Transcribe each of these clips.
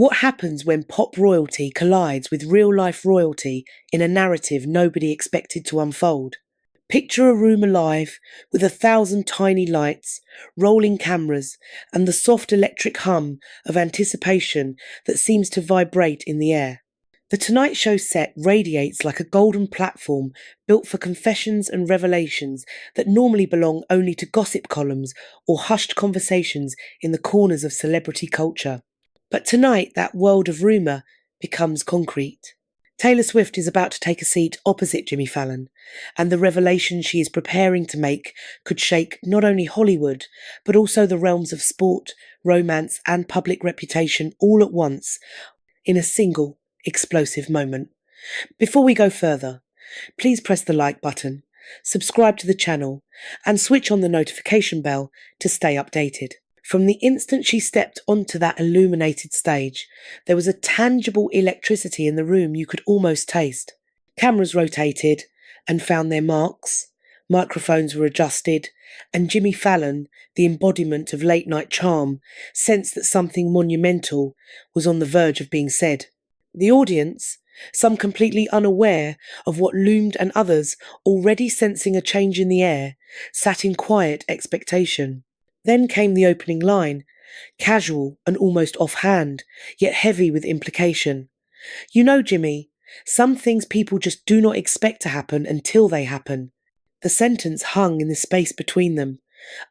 What happens when pop royalty collides with real-life royalty in a narrative nobody expected to unfold? Picture a room alive with 1,000 tiny lights, rolling cameras, and the soft electric hum of anticipation that seems to vibrate in the air. The Tonight Show set radiates like a golden platform built for confessions and revelations that normally belong only to gossip columns or hushed conversations in the corners of celebrity culture. But tonight, that world of rumour becomes concrete. Taylor Swift is about to take a seat opposite Jimmy Fallon, and the revelation she is preparing to make could shake not only Hollywood, but also the realms of sport, romance, and public reputation all at once, in a single, explosive moment. Before we go further, please press the like button, subscribe to the channel, and switch on the notification bell to stay updated. From the instant she stepped onto that illuminated stage, there was a tangible electricity in the room you could almost taste. Cameras rotated and found their marks, microphones were adjusted, and Jimmy Fallon, the embodiment of late-night charm, sensed that something monumental was on the verge of being said. The audience, some completely unaware of what loomed and others already sensing a change in the air, sat in quiet expectation. Then came the opening line, casual and almost offhand, yet heavy with implication. You know, Jimmy, some things people just do not expect to happen until they happen. The sentence hung in the space between them.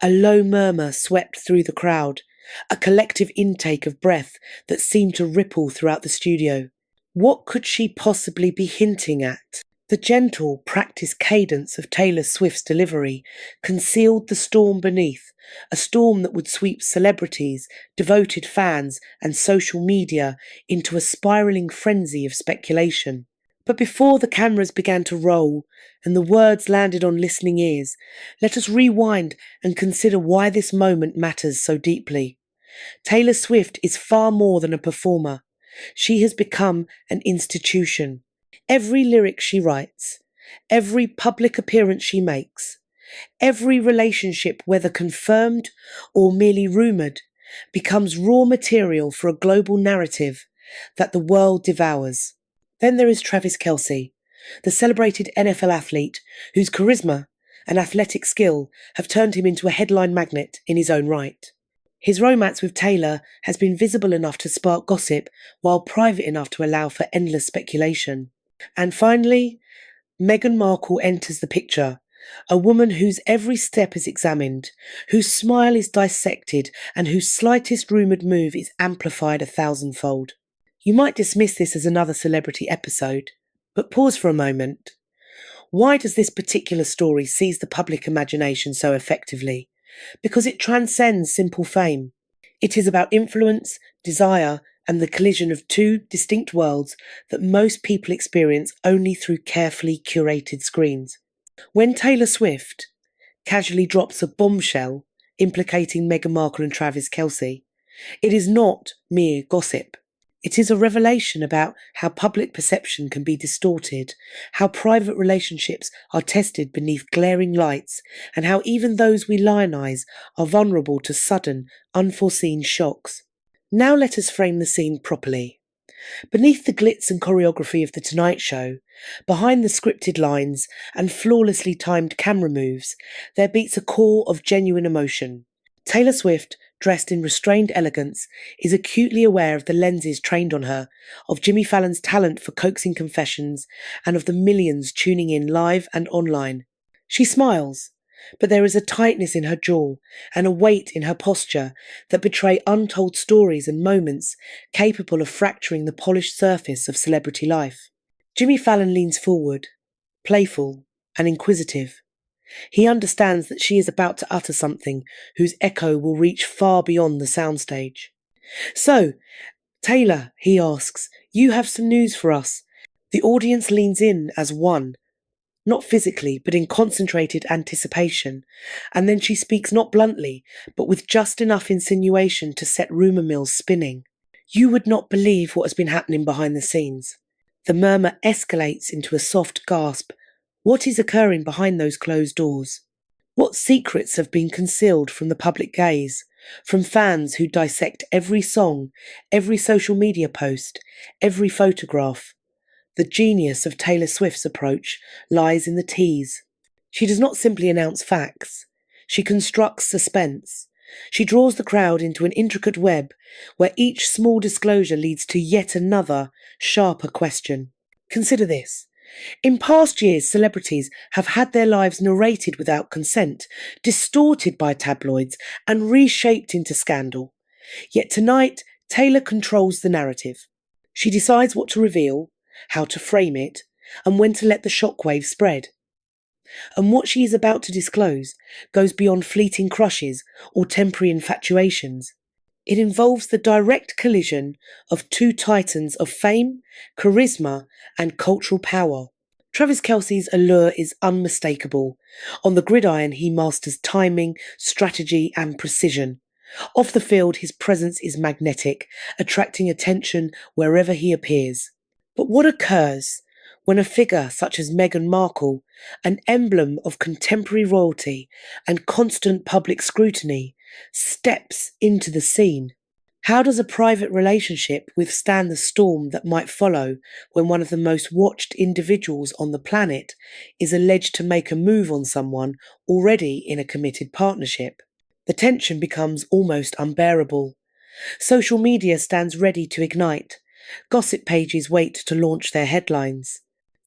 A low murmur swept through the crowd, a collective intake of breath that seemed to ripple throughout the studio. What could she possibly be hinting at? The gentle, practiced cadence of Taylor Swift's delivery concealed the storm beneath, a storm that would sweep celebrities, devoted fans, and social media into a spiralling frenzy of speculation. But before the cameras began to roll and the words landed on listening ears, let us rewind and consider why this moment matters so deeply. Taylor Swift is far more than a performer. She has become an institution. Every lyric she writes, every public appearance she makes, every relationship, whether confirmed or merely rumoured, becomes raw material for a global narrative that the world devours. Then there is Travis Kelce, the celebrated NFL athlete whose charisma and athletic skill have turned him into a headline magnet in his own right. His romance with Taylor has been visible enough to spark gossip while private enough to allow for endless speculation. And finally, Meghan Markle enters the picture, a woman whose every step is examined, whose smile is dissected, and whose slightest rumoured move is amplified 1,000-fold. You might dismiss this as another celebrity episode, but pause for a moment. Why does this particular story seize the public imagination so effectively? Because it transcends simple fame. It is about influence, desire, and the collision of two distinct worlds that most people experience only through carefully curated screens. When Taylor Swift casually drops a bombshell implicating Meghan Markle and Travis Kelce, it is not mere gossip. It is a revelation about how public perception can be distorted, how private relationships are tested beneath glaring lights, and how even those we lionize are vulnerable to sudden, unforeseen shocks. Now let us frame the scene properly. Beneath the glitz and choreography of The Tonight Show, behind the scripted lines and flawlessly timed camera moves, there beats a core of genuine emotion. Taylor Swift, dressed in restrained elegance, is acutely aware of the lenses trained on her, of Jimmy Fallon's talent for coaxing confessions, and of the millions tuning in live and online. She smiles, but there is a tightness in her jaw and a weight in her posture that betray untold stories and moments capable of fracturing the polished surface of celebrity life. Jimmy Fallon leans forward, playful and inquisitive. He understands that she is about to utter something whose echo will reach far beyond the soundstage. So, Taylor, he asks, you have some news for us. The audience leans in as one, not physically, but in concentrated anticipation, and then she speaks not bluntly, but with just enough insinuation to set rumour mills spinning. You would not believe what has been happening behind the scenes. The murmur escalates into a soft gasp. What is occurring behind those closed doors? What secrets have been concealed from the public gaze? from fans who dissect every song, every social media post, every photograph. The genius of Taylor Swift's approach lies in the tease. She does not simply announce facts. She constructs suspense. She draws the crowd into an intricate web where each small disclosure leads to yet another, sharper question. Consider this. In past years, celebrities have had their lives narrated without consent, distorted by tabloids, and reshaped into scandal. Yet tonight, Taylor controls the narrative. She decides what to reveal, how to frame it, and when to let the shockwave spread. And what she is about to disclose goes beyond fleeting crushes or temporary infatuations. It involves the direct collision of two titans of fame, charisma, and cultural power. Travis Kelce's allure is unmistakable. On the gridiron, he masters timing, strategy, and precision. Off the field, his presence is magnetic, attracting attention wherever he appears. But what occurs when a figure such as Meghan Markle, an emblem of contemporary royalty and constant public scrutiny, steps into the scene? How does a private relationship withstand the storm that might follow when one of the most watched individuals on the planet is alleged to make a move on someone already in a committed partnership? The tension becomes almost unbearable. Social media stands ready to ignite. Gossip pages wait to launch their headlines.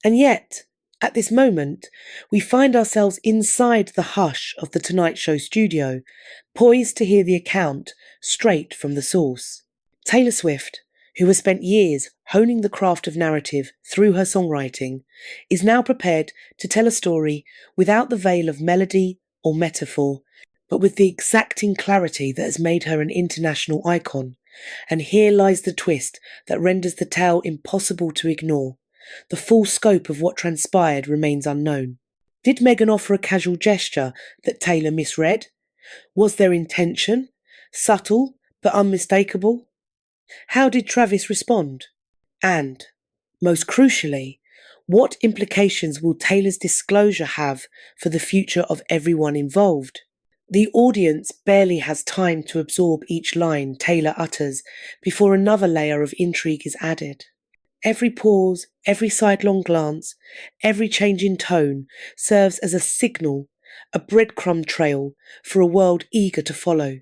And yet, at this moment, we find ourselves inside the hush of the Tonight Show studio, poised to hear the account straight from the source. Taylor Swift, who has spent years honing the craft of narrative through her songwriting, is now prepared to tell a story without the veil of melody or metaphor, but with the exacting clarity that has made her an international icon. And here lies the twist that renders the tale impossible to ignore. The full scope of what transpired remains unknown. Did Meghan offer a casual gesture that Taylor misread? Was their intention subtle but unmistakable? How did Travis respond? And, most crucially, what implications will Taylor's disclosure have for the future of everyone involved? The audience barely has time to absorb each line Taylor utters before another layer of intrigue is added. Every pause, every sidelong glance, every change in tone serves as a signal, a breadcrumb trail for a world eager to follow.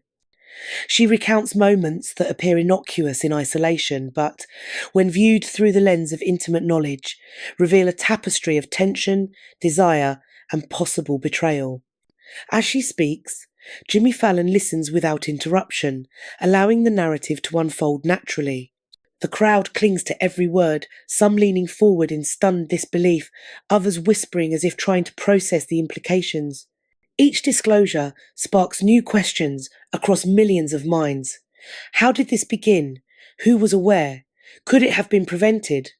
She recounts moments that appear innocuous in isolation, but, when viewed through the lens of intimate knowledge, reveal a tapestry of tension, desire, and possible betrayal. As she speaks, Jimmy Fallon listens without interruption, allowing the narrative to unfold naturally. The crowd clings to every word, some leaning forward in stunned disbelief, others whispering as if trying to process the implications. Each disclosure sparks new questions across millions of minds. How did this begin? Who was aware? Could it have been prevented?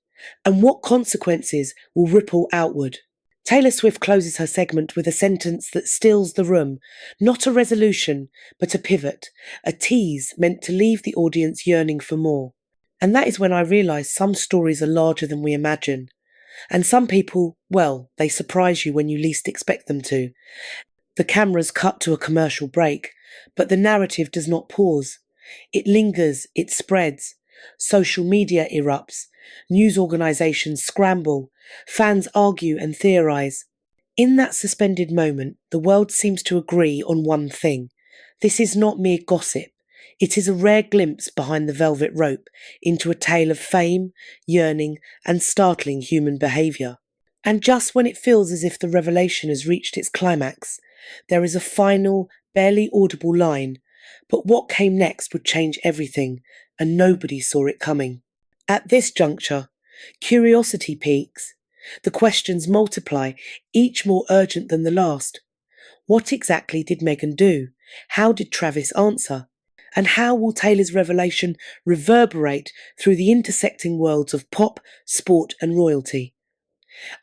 And what consequences will ripple outward? Taylor Swift closes her segment with a sentence that stills the room, not a resolution, but a pivot, a tease meant to leave the audience yearning for more. And that is when I realised some stories are larger than we imagine. And some people, well, they surprise you when you least expect them to. The cameras cut to a commercial break, but the narrative does not pause. It lingers, it spreads. Social media erupts. News organisations scramble. Fans argue and theorise. In that suspended moment, the world seems to agree on one thing. This is not mere gossip. It is a rare glimpse behind the velvet rope into a tale of fame, yearning, and startling human behaviour. And just when it feels as if the revelation has reached its climax, there is a final, barely audible line, but what came next would change everything, and nobody saw it coming. At this juncture, curiosity peaks. The questions multiply, each more urgent than the last. What exactly did Meghan do? How did Travis answer? And how will Taylor's revelation reverberate through the intersecting worlds of pop, sport, and royalty?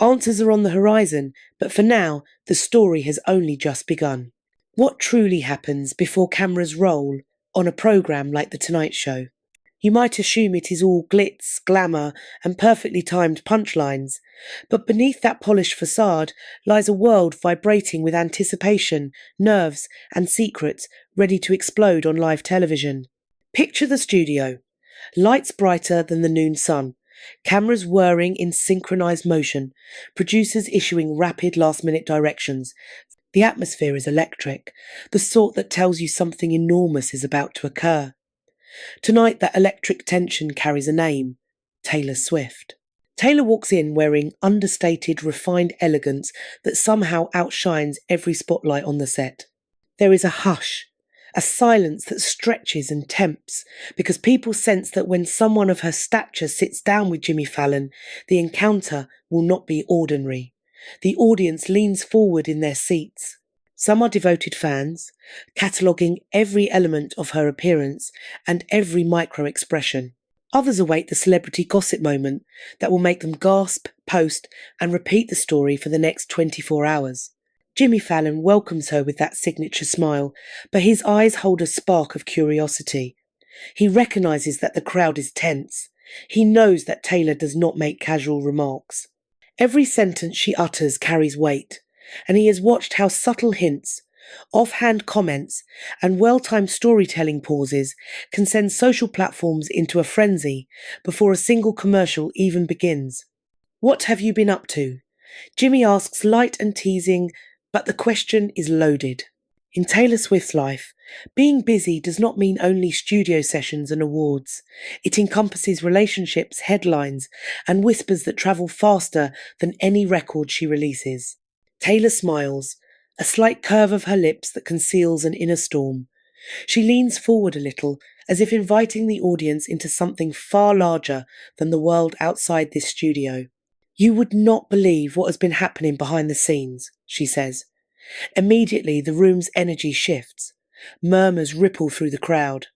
Answers are on the horizon, but for now, the story has only just begun. What truly happens before cameras roll on a programme like The Tonight Show? You might assume it is all glitz, glamour, and perfectly timed punchlines, but beneath that polished facade lies a world vibrating with anticipation, nerves, and secrets ready to explode on live television. Picture the studio. Lights brighter than the noon sun, cameras whirring in synchronized motion, producers issuing rapid last-minute directions. The atmosphere is electric, the sort that tells you something enormous is about to occur. Tonight, that electric tension carries a name: Taylor Swift. Taylor walks in wearing understated, refined elegance that somehow outshines every spotlight on the set. There is a hush, a silence that stretches and tempts, because people sense that when someone of her stature sits down with Jimmy Fallon, the encounter will not be ordinary. The audience leans forward in their seats. Some are devoted fans, cataloguing every element of her appearance and every micro-expression. Others await the celebrity gossip moment that will make them gasp, post, and repeat the story for the next 24 hours. Jimmy Fallon welcomes her with that signature smile, but his eyes hold a spark of curiosity. He recognises that the crowd is tense. He knows that Taylor does not make casual remarks. Every sentence she utters carries weight, and he has watched how subtle hints, offhand comments, and well-timed storytelling pauses can send social platforms into a frenzy before a single commercial even begins. "What have you been up to?" Jimmy asks, light and teasing, but the question is loaded. In Taylor Swift's life, being busy does not mean only studio sessions and awards. It encompasses relationships, headlines, and whispers that travel faster than any record she releases. Taylor smiles, a slight curve of her lips that conceals an inner storm. She leans forward a little, as if inviting the audience into something far larger than the world outside this studio. "You would not believe what has been happening behind the scenes," she says. Immediately, the room's energy shifts. Murmurs ripple through the crowd.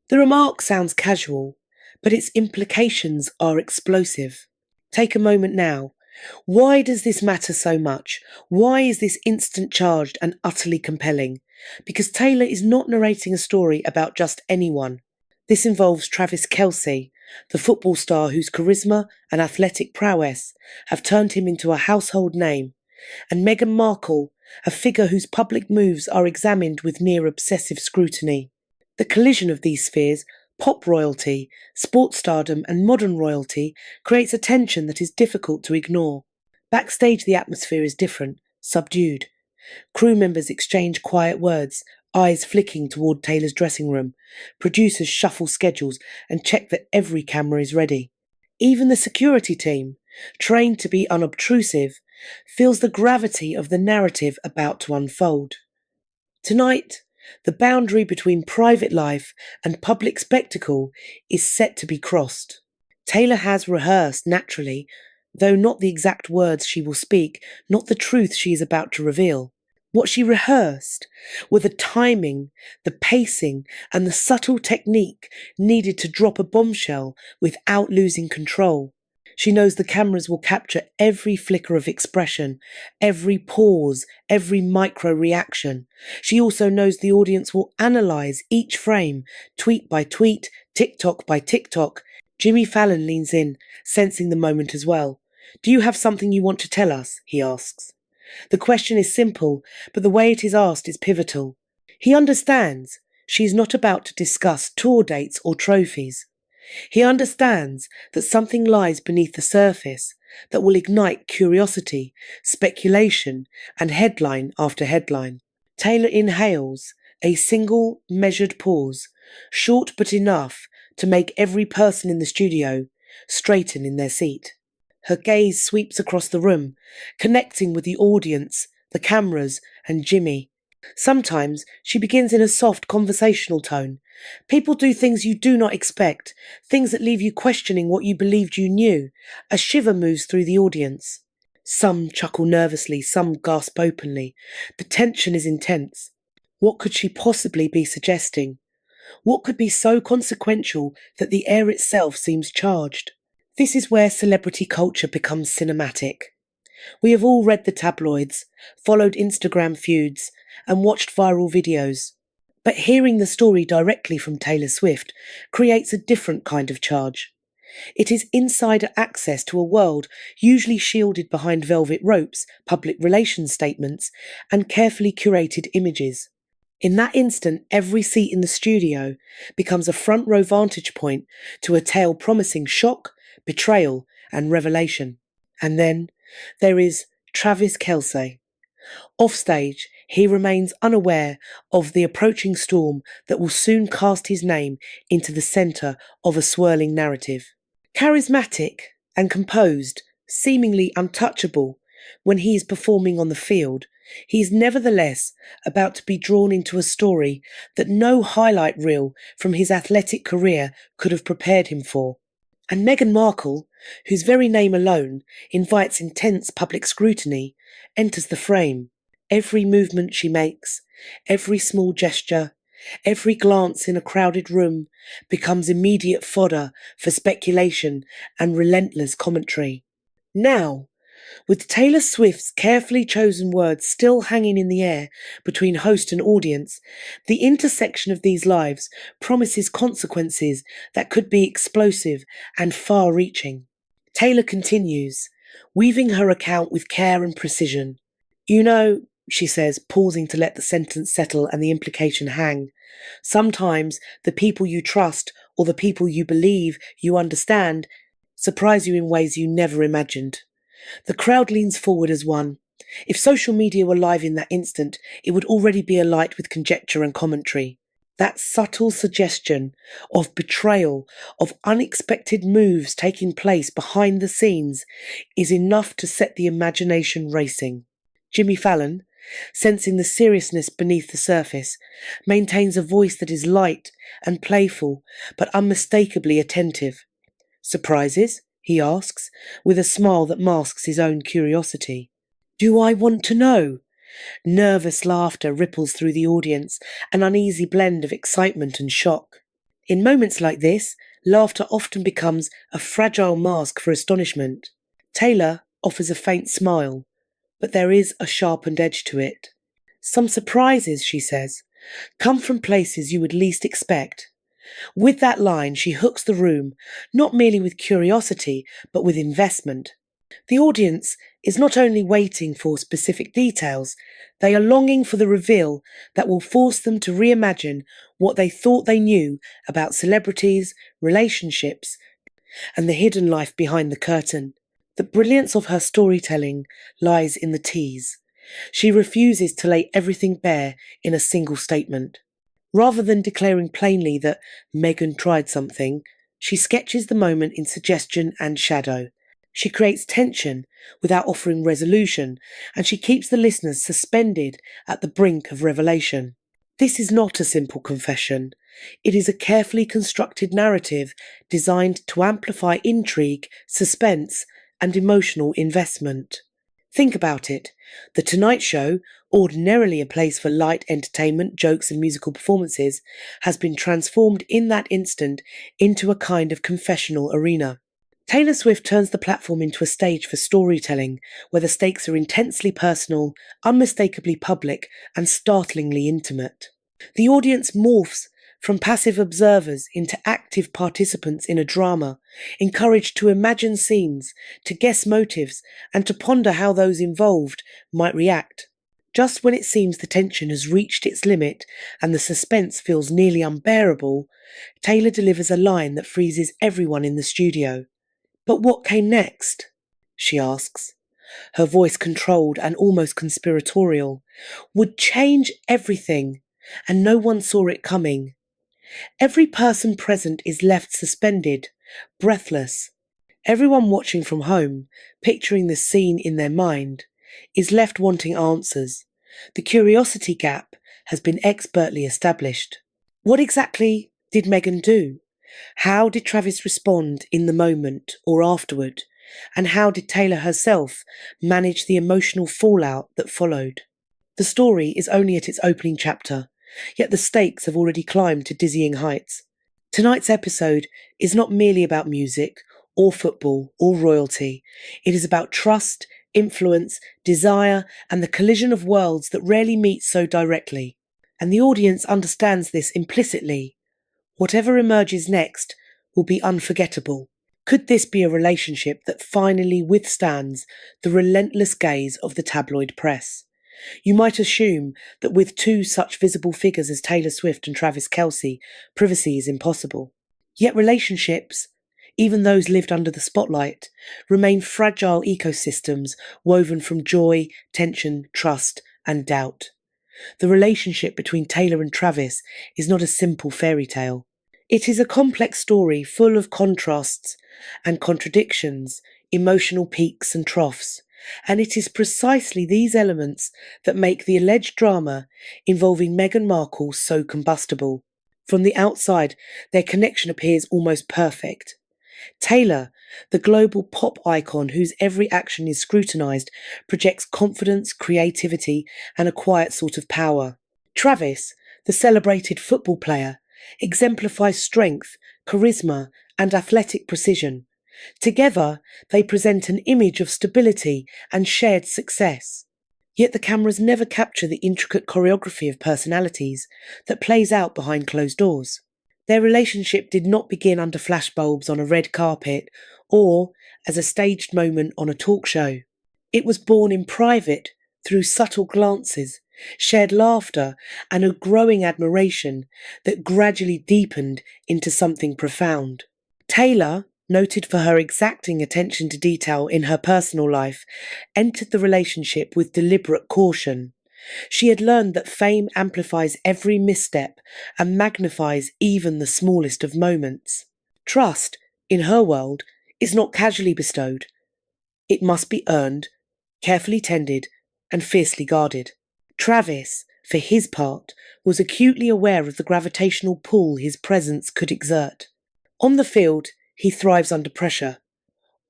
The remark sounds casual, but its implications are explosive. Take a moment now. Why does this matter so much? Why is this instant charged and utterly compelling? Because Taylor is not narrating a story about just anyone. This involves Travis Kelce, the football star whose charisma and athletic prowess have turned him into a household name, and Meghan Markle, a figure whose public moves are examined with near-obsessive scrutiny. The collision of these spheres, pop royalty, sports stardom, and modern royalty, creates a tension that is difficult to ignore. Backstage, the atmosphere is different, subdued. Crew members exchange quiet words, eyes flicking toward Taylor's dressing room. Producers shuffle schedules and check that every camera is ready. Even the security team, trained to be unobtrusive, feels the gravity of the narrative about to unfold. Tonight, the boundary between private life and public spectacle is set to be crossed. Taylor has rehearsed naturally, though not the exact words she will speak, not the truth she is about to reveal. What she rehearsed were the timing, the pacing, and the subtle technique needed to drop a bombshell without losing control. She knows the cameras will capture every flicker of expression, every pause, every micro-reaction. She also knows the audience will analyse each frame, tweet by tweet, TikTok by TikTok. Jimmy Fallon leans in, sensing the moment as well. "Do you have something you want to tell us?" he asks. The question is simple, but the way it is asked is pivotal. He understands she is not about to discuss tour dates or trophies. He understands that something lies beneath the surface that will ignite curiosity, speculation, and headline after headline. Taylor inhales, a single, measured pause, short but enough to make every person in the studio straighten in their seat. Her gaze sweeps across the room, connecting with the audience, the cameras, and Jimmy. Sometimes she begins in a soft conversational tone. People do things you do not expect, things that leave you questioning what you believed you knew. A shiver moves through the audience. Some chuckle nervously, some gasp openly. The tension is intense. What could she possibly be suggesting? What could be so consequential that the air itself seems charged? This is where celebrity culture becomes cinematic. We have all read the tabloids, followed Instagram feuds, and watched viral videos. But hearing the story directly from Taylor Swift creates a different kind of charge. It is insider access to a world usually shielded behind velvet ropes, public relations statements, and carefully curated images. In that instant, every seat in the studio becomes a front row vantage point to a tale promising shock, betrayal, and revelation. And then there is Travis Kelce. Offstage, he remains unaware of the approaching storm that will soon cast his name into the centre of a swirling narrative. Charismatic and composed, seemingly untouchable when he is performing on the field, he is nevertheless about to be drawn into a story that no highlight reel from his athletic career could have prepared him for. And Meghan Markle, whose very name alone invites intense public scrutiny, enters the frame. Every movement she makes, every small gesture, every glance in a crowded room becomes immediate fodder for speculation and relentless commentary. Now, with Taylor Swift's carefully chosen words still hanging in the air between host and audience, the intersection of these lives promises consequences that could be explosive and far-reaching. Taylor continues, weaving her account with care and precision. You know, she says, pausing to let the sentence settle and the implication hang. Sometimes the people you trust or the people you believe you understand surprise you in ways you never imagined. The crowd leans forward as one. If social media were live in that instant, it would already be alight with conjecture and commentary. That subtle suggestion of betrayal, of unexpected moves taking place behind the scenes, is enough to set the imagination racing. Jimmy Fallon, sensing the seriousness beneath the surface, maintains a voice that is light and playful, but unmistakably attentive. Surprises? He asks, with a smile that masks his own curiosity. Do I want to know? Nervous laughter ripples through the audience, an uneasy blend of excitement and shock. In moments like this, laughter often becomes a fragile mask for astonishment. Taylor offers a faint smile, but there is a sharpened edge to it. Some surprises, she says, come from places you would least expect. With that line, she hooks the room, not merely with curiosity, but with investment. The audience is not only waiting for specific details, they are longing for the reveal that will force them to reimagine what they thought they knew about celebrities, relationships, and the hidden life behind the curtain. The brilliance of her storytelling lies in the tease. She refuses to lay everything bare in a single statement. Rather than declaring plainly that Meghan tried something, she sketches the moment in suggestion and shadow. She creates tension without offering resolution, and she keeps the listeners suspended at the brink of revelation. This is not a simple confession. It is a carefully constructed narrative designed to amplify intrigue, suspense, and emotional investment. Think about it. The Tonight Show, ordinarily a place for light entertainment, jokes and musical performances, has been transformed in that instant into a kind of confessional arena. Taylor Swift turns the platform into a stage for storytelling, where the stakes are intensely personal, unmistakably public, and startlingly intimate. The audience morphs from passive observers into active participants in a drama, encouraged to imagine scenes, to guess motives, and to ponder how those involved might react. Just when it seems the tension has reached its limit and the suspense feels nearly unbearable, Taylor delivers a line that freezes everyone in the studio. But what came next? She asks, her voice controlled and almost conspiratorial. Would change everything, and no one saw it coming. Every person present is left suspended, breathless. Everyone watching from home, picturing the scene in their mind, is left wanting answers. The curiosity gap has been expertly established. What exactly did Meghan do? How did Travis respond in the moment or afterward? And how did Taylor herself manage the emotional fallout that followed? The story is only at its opening chapter, yet the stakes have already climbed to dizzying heights. Tonight's episode is not merely about music, or football, or royalty. It is about trust, influence, desire, and the collision of worlds that rarely meet so directly. And the audience understands this implicitly. Whatever emerges next will be unforgettable. Could this be a relationship that finally withstands the relentless gaze of the tabloid press? You might assume that with two such visible figures as Taylor Swift and Travis Kelce, privacy is impossible. Yet relationships, even those lived under the spotlight, remain fragile ecosystems woven from joy, tension, trust, and doubt. The relationship between Taylor and Travis is not a simple fairy tale. It is a complex story full of contrasts and contradictions, emotional peaks and troughs, and it is precisely these elements that make the alleged drama involving Meghan Markle so combustible. From the outside, their connection appears almost perfect. Taylor, the global pop icon whose every action is scrutinised, projects confidence, creativity, and a quiet sort of power. Travis, the celebrated football player, exemplifies strength, charisma, and athletic precision. Together, they present an image of stability and shared success. Yet the cameras never capture the intricate choreography of personalities that plays out behind closed doors. Their relationship did not begin under flashbulbs on a red carpet or as a staged moment on a talk show. It was born in private through subtle glances, shared laughter, and a growing admiration that gradually deepened into something profound. Taylor, noted for her exacting attention to detail in her personal life, entered the relationship with deliberate caution. She had learned that fame amplifies every misstep and magnifies even the smallest of moments. Trust, in her world, is not casually bestowed. It must be earned, carefully tended, and fiercely guarded. Travis, for his part, was acutely aware of the gravitational pull his presence could exert. On the field, he thrives under pressure.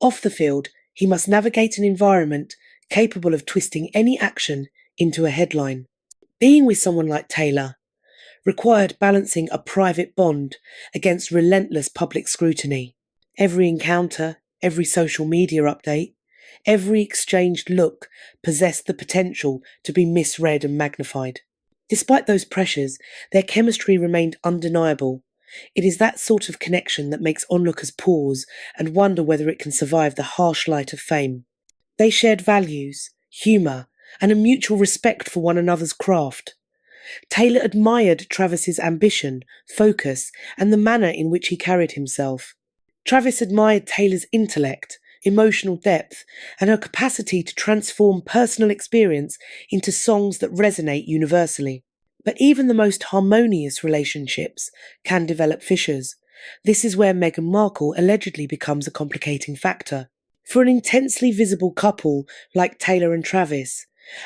Off the field, he must navigate an environment capable of twisting any action into a headline. Being with someone like Taylor required balancing a private bond against relentless public scrutiny. Every encounter, every social media update, every exchanged look possessed the potential to be misread and magnified. Despite those pressures, their chemistry remained undeniable. It is that sort of connection that makes onlookers pause and wonder whether it can survive the harsh light of fame. They shared values, humour, and a mutual respect for one another's craft. Taylor admired Travis's ambition, focus, and the manner in which he carried himself. Travis admired Taylor's intellect, emotional depth, and her capacity to transform personal experience into songs that resonate universally. But even the most harmonious relationships can develop fissures. This is where Meghan Markle allegedly becomes a complicating factor. For an intensely visible couple like Taylor and Travis,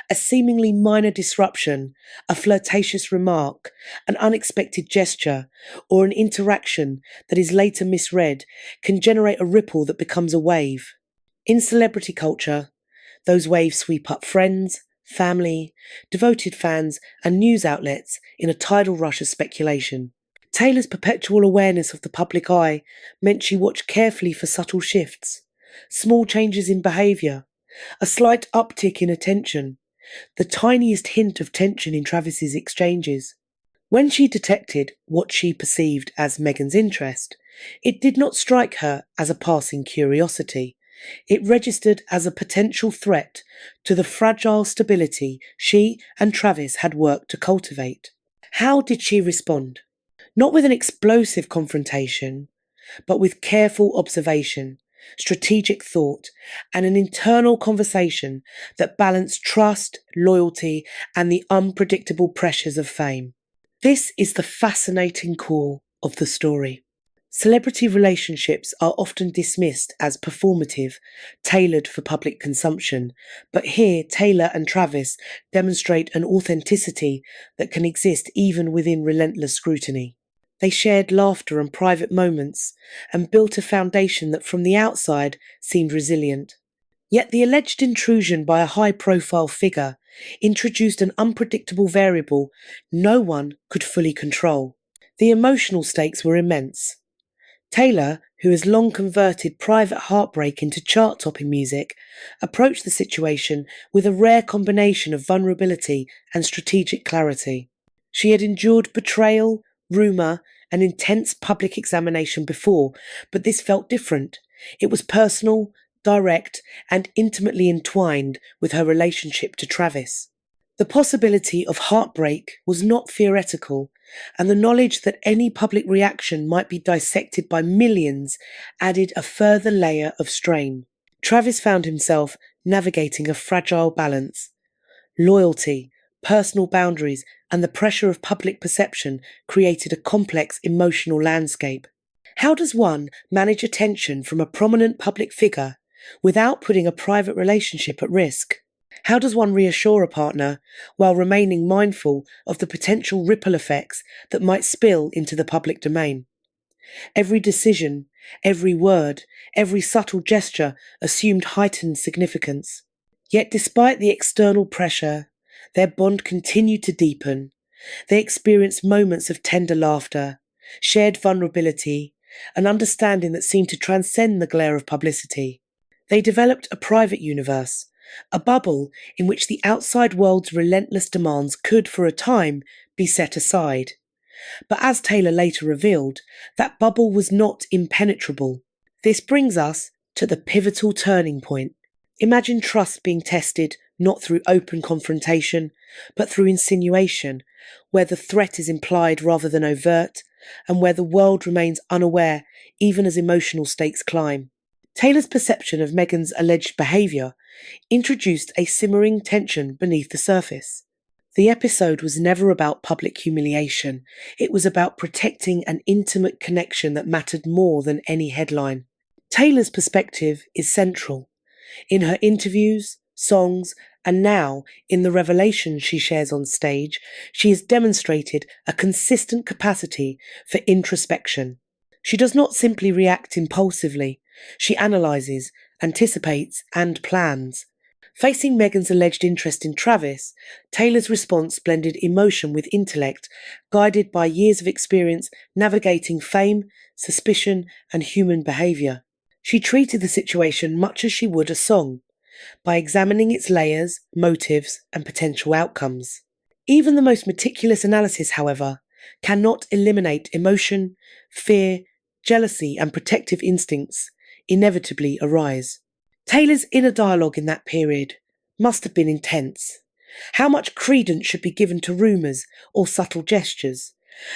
a seemingly minor disruption, a flirtatious remark, an unexpected gesture, or an interaction that is later misread can generate a ripple that becomes a wave. In celebrity culture, those waves sweep up friends, family, devoted fans, and news outlets in a tidal rush of speculation. Taylor's perpetual awareness of the public eye meant she watched carefully for subtle shifts, small changes in behaviour, a slight uptick in attention, the tiniest hint of tension in Travis's exchanges. When she detected what she perceived as Meghan's interest, it did not strike her as a passing curiosity. It registered as a potential threat to the fragile stability she and Travis had worked to cultivate. How did she respond? Not with an explosive confrontation, but with careful observation, strategic thought, and an internal conversation that balanced trust, loyalty, and the unpredictable pressures of fame. This is the fascinating core of the story. Celebrity relationships are often dismissed as performative, tailored for public consumption, but here Taylor and Travis demonstrate an authenticity that can exist even within relentless scrutiny. They shared laughter and private moments and built a foundation that from the outside seemed resilient. Yet the alleged intrusion by a high-profile figure introduced an unpredictable variable no one could fully control. The emotional stakes were immense. Taylor, who has long converted private heartbreak into chart-topping music, approached the situation with a rare combination of vulnerability and strategic clarity. She had endured betrayal, rumour, and intense public examination before, but this felt different. It was personal, direct, and intimately entwined with her relationship to Travis. The possibility of heartbreak was not theoretical, and the knowledge that any public reaction might be dissected by millions added a further layer of strain. Travis found himself navigating a fragile balance. Loyalty, personal boundaries, and the pressure of public perception created a complex emotional landscape. How does one manage attention from a prominent public figure without putting a private relationship at risk? How does one reassure a partner while remaining mindful of the potential ripple effects that might spill into the public domain? Every decision, every word, every subtle gesture assumed heightened significance. Yet despite the external pressure, their bond continued to deepen. They experienced moments of tender laughter, shared vulnerability, an understanding that seemed to transcend the glare of publicity. They developed a private universe, a bubble in which the outside world's relentless demands could, for a time, be set aside. But as Taylor later revealed, that bubble was not impenetrable. This brings us to the pivotal turning point. Imagine trust being tested not through open confrontation, but through insinuation, where the threat is implied rather than overt, and where the world remains unaware even as emotional stakes climb. Taylor's perception of Meghan's alleged behaviour introduced a simmering tension beneath the surface. The episode was never about public humiliation. It was about protecting an intimate connection that mattered more than any headline. Taylor's perspective is central. In her interviews, songs, and now in the revelations she shares on stage, she has demonstrated a consistent capacity for introspection. She does not simply react impulsively. She analyses, anticipates, and plans. Facing Meghan's alleged interest in Travis, Taylor's response blended emotion with intellect, guided by years of experience navigating fame, suspicion, and human behaviour. She treated the situation much as she would a song, by examining its layers, motives, and potential outcomes. Even the most meticulous analysis, however, cannot eliminate emotion, fear, jealousy, and protective instincts inevitably arise. Taylor's inner dialogue in that period must have been intense. How much credence should be given to rumours or subtle gestures?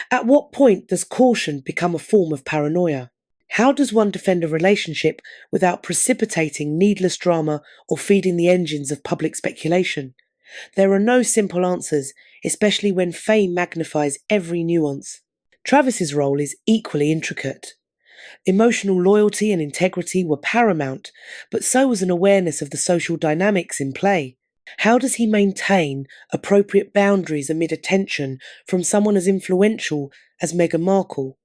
At what point does caution become a form of paranoia? How does one defend a relationship without precipitating needless drama or feeding the engines of public speculation? There are no simple answers, especially when fame magnifies every nuance. Travis's role is equally intricate. Emotional loyalty and integrity were paramount, but so was an awareness of the social dynamics in play. How does he maintain appropriate boundaries amid attention from someone as influential as Meghan Markle?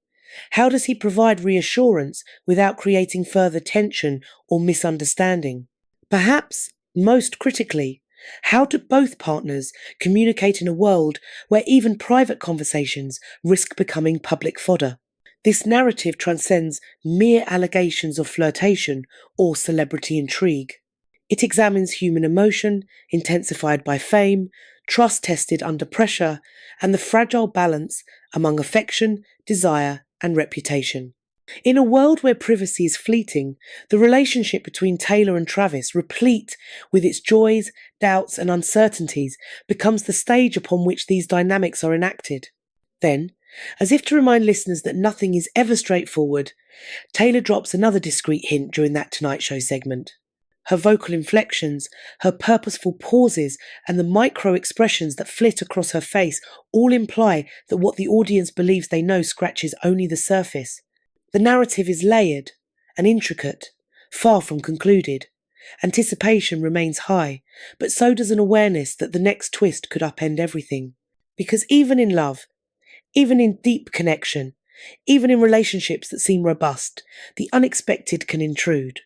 How does he provide reassurance without creating further tension or misunderstanding? Perhaps, most critically, how do both partners communicate in a world where even private conversations risk becoming public fodder? This narrative transcends mere allegations of flirtation or celebrity intrigue. It examines human emotion, intensified by fame, trust tested under pressure, and the fragile balance among affection, desire, and reputation. In a world where privacy is fleeting, the relationship between Taylor and Travis, replete with its joys, doubts, and uncertainties, becomes the stage upon which these dynamics are enacted. Then, as if to remind listeners that nothing is ever straightforward, Taylor drops another discreet hint during that Tonight Show segment. Her vocal inflections, her purposeful pauses, and the micro-expressions that flit across her face all imply that what the audience believes they know scratches only the surface. The narrative is layered and intricate, far from concluded. Anticipation remains high, but so does an awareness that the next twist could upend everything. Because even in love, even in deep connection, even in relationships that seem robust, the unexpected can intrude.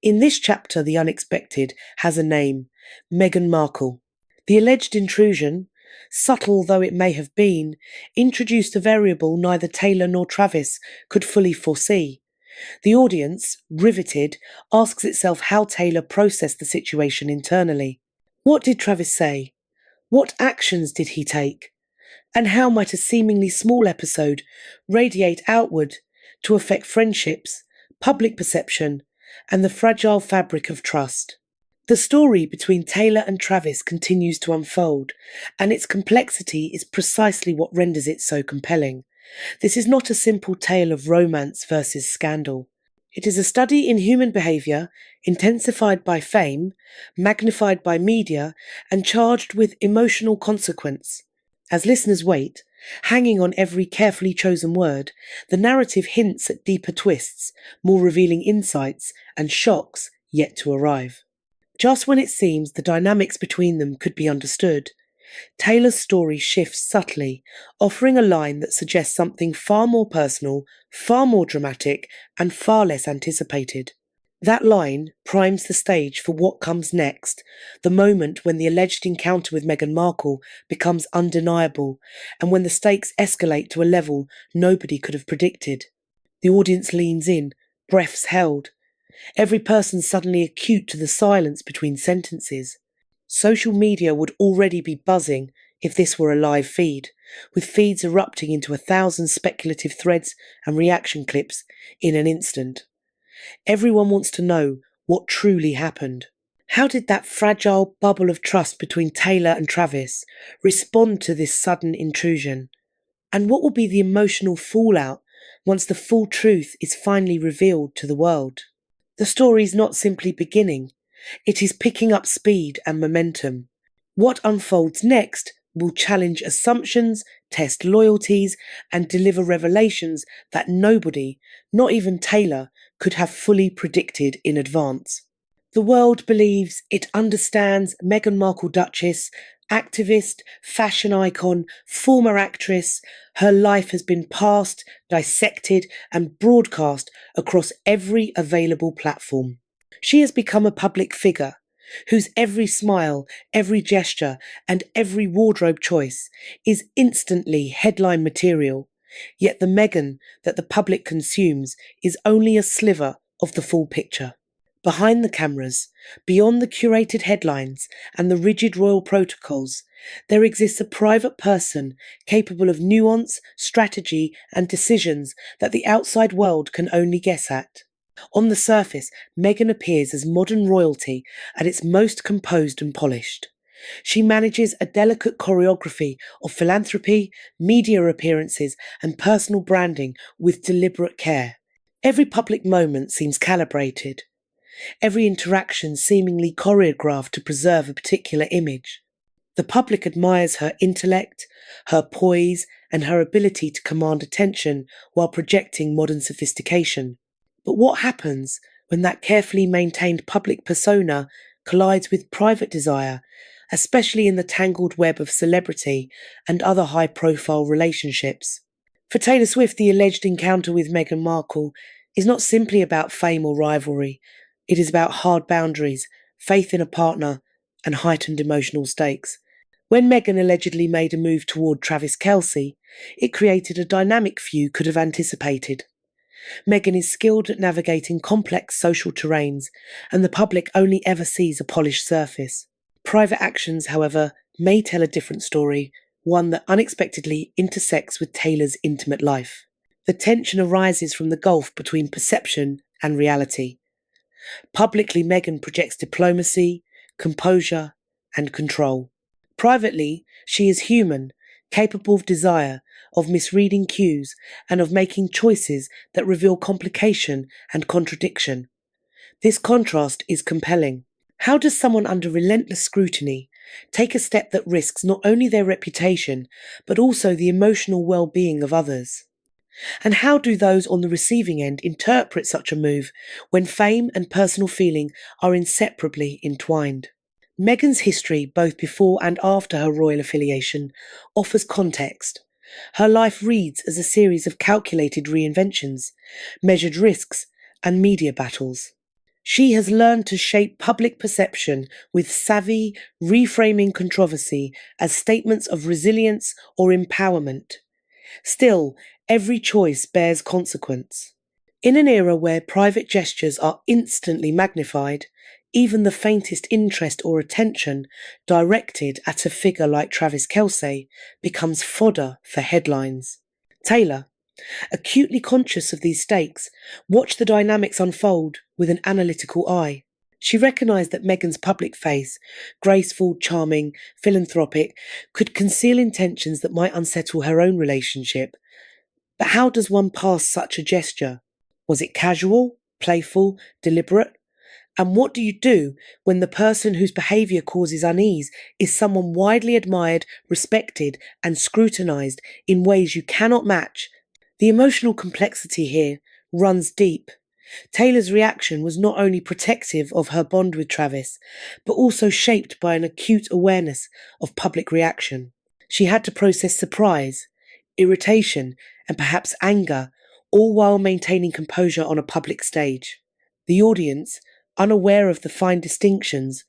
In this chapter, the unexpected has a name, Meghan Markle. The alleged intrusion, subtle though it may have been, introduced a variable neither Taylor nor Travis could fully foresee. The audience, riveted, asks itself how Taylor processed the situation internally. What did Travis say? What actions did he take? And how might a seemingly small episode radiate outward to affect friendships, public perception, and the fragile fabric of trust? The story between Taylor and Travis continues to unfold, and its complexity is precisely what renders it so compelling. This is not a simple tale of romance versus scandal. It is a study in human behaviour, intensified by fame, magnified by media, and charged with emotional consequence. As listeners wait, hanging on every carefully chosen word, the narrative hints at deeper twists, more revealing insights, and shocks yet to arrive. Just when it seems the dynamics between them could be understood, Taylor's story shifts subtly, offering a line that suggests something far more personal, far more dramatic, and far less anticipated. That line primes the stage for what comes next, the moment when the alleged encounter with Meghan Markle becomes undeniable, and when the stakes escalate to a level nobody could have predicted. The audience leans in, breaths held. Every person suddenly acute to the silence between sentences. Social media would already be buzzing if this were a live feed, with feeds erupting into 1,000 speculative threads and reaction clips in an instant. Everyone wants to know what truly happened. How did that fragile bubble of trust between Taylor and Travis respond to this sudden intrusion? And what will be the emotional fallout once the full truth is finally revealed to the world? The story is not simply beginning, it is picking up speed and momentum. What unfolds next will challenge assumptions, test loyalties, and deliver revelations that nobody, not even Taylor, could have fully predicted in advance. The world believes it understands Meghan Markle Duchess, activist, fashion icon, former actress. Her life has been passed, dissected, and broadcast across every available platform. She has become a public figure whose every smile, every gesture, and every wardrobe choice is instantly headline material. Yet the Meghan that the public consumes is only a sliver of the full picture. Behind the cameras, beyond the curated headlines and the rigid royal protocols, there exists a private person capable of nuance, strategy, and decisions that the outside world can only guess at. On the surface, Meghan appears as modern royalty at its most composed and polished. She manages a delicate choreography of philanthropy, media appearances, and personal branding with deliberate care. Every public moment seems calibrated, every interaction seemingly choreographed to preserve a particular image. The public admires her intellect, her poise, and her ability to command attention while projecting modern sophistication. But what happens when that carefully maintained public persona collides with private desire, especially in the tangled web of celebrity and other high-profile relationships? For Taylor Swift, the alleged encounter with Meghan Markle is not simply about fame or rivalry. It is about hard boundaries, faith in a partner, and heightened emotional stakes. When Meghan allegedly made a move toward Travis Kelce, it created a dynamic few could have anticipated. Meghan is skilled at navigating complex social terrains, and the public only ever sees a polished surface. Private actions, however, may tell a different story, one that unexpectedly intersects with Taylor's intimate life. The tension arises from the gulf between perception and reality. Publicly, Meghan projects diplomacy, composure, and control. Privately, she is human, capable of desire, of misreading cues, and of making choices that reveal complication and contradiction. This contrast is compelling. How does someone under relentless scrutiny take a step that risks not only their reputation, but also the emotional well-being of others? And how do those on the receiving end interpret such a move when fame and personal feeling are inseparably entwined? Meghan's history, both before and after her royal affiliation, offers context. Her life reads as a series of calculated reinventions, measured risks, and media battles. She has learned to shape public perception with savvy, reframing controversy as statements of resilience or empowerment. Still, every choice bears consequence. In an era where private gestures are instantly magnified, Even the faintest interest or attention directed at a figure like Travis Kelce becomes fodder for headlines. Taylor, acutely conscious of these stakes, watched the dynamics unfold with an analytical eye. She recognised that Meghan's public face, graceful, charming, philanthropic, could conceal intentions that might unsettle her own relationship. But how does one pass such a gesture? Was it casual, playful, deliberate? And what do you do when the person whose behaviour causes unease is someone widely admired, respected, and scrutinised in ways you cannot match? The emotional complexity here runs deep. Taylor's reaction was not only protective of her bond with Travis, but also shaped by an acute awareness of public reaction. She had to process surprise, irritation, and perhaps anger, all while maintaining composure on a public stage. The audience, unaware of the fine distinctions,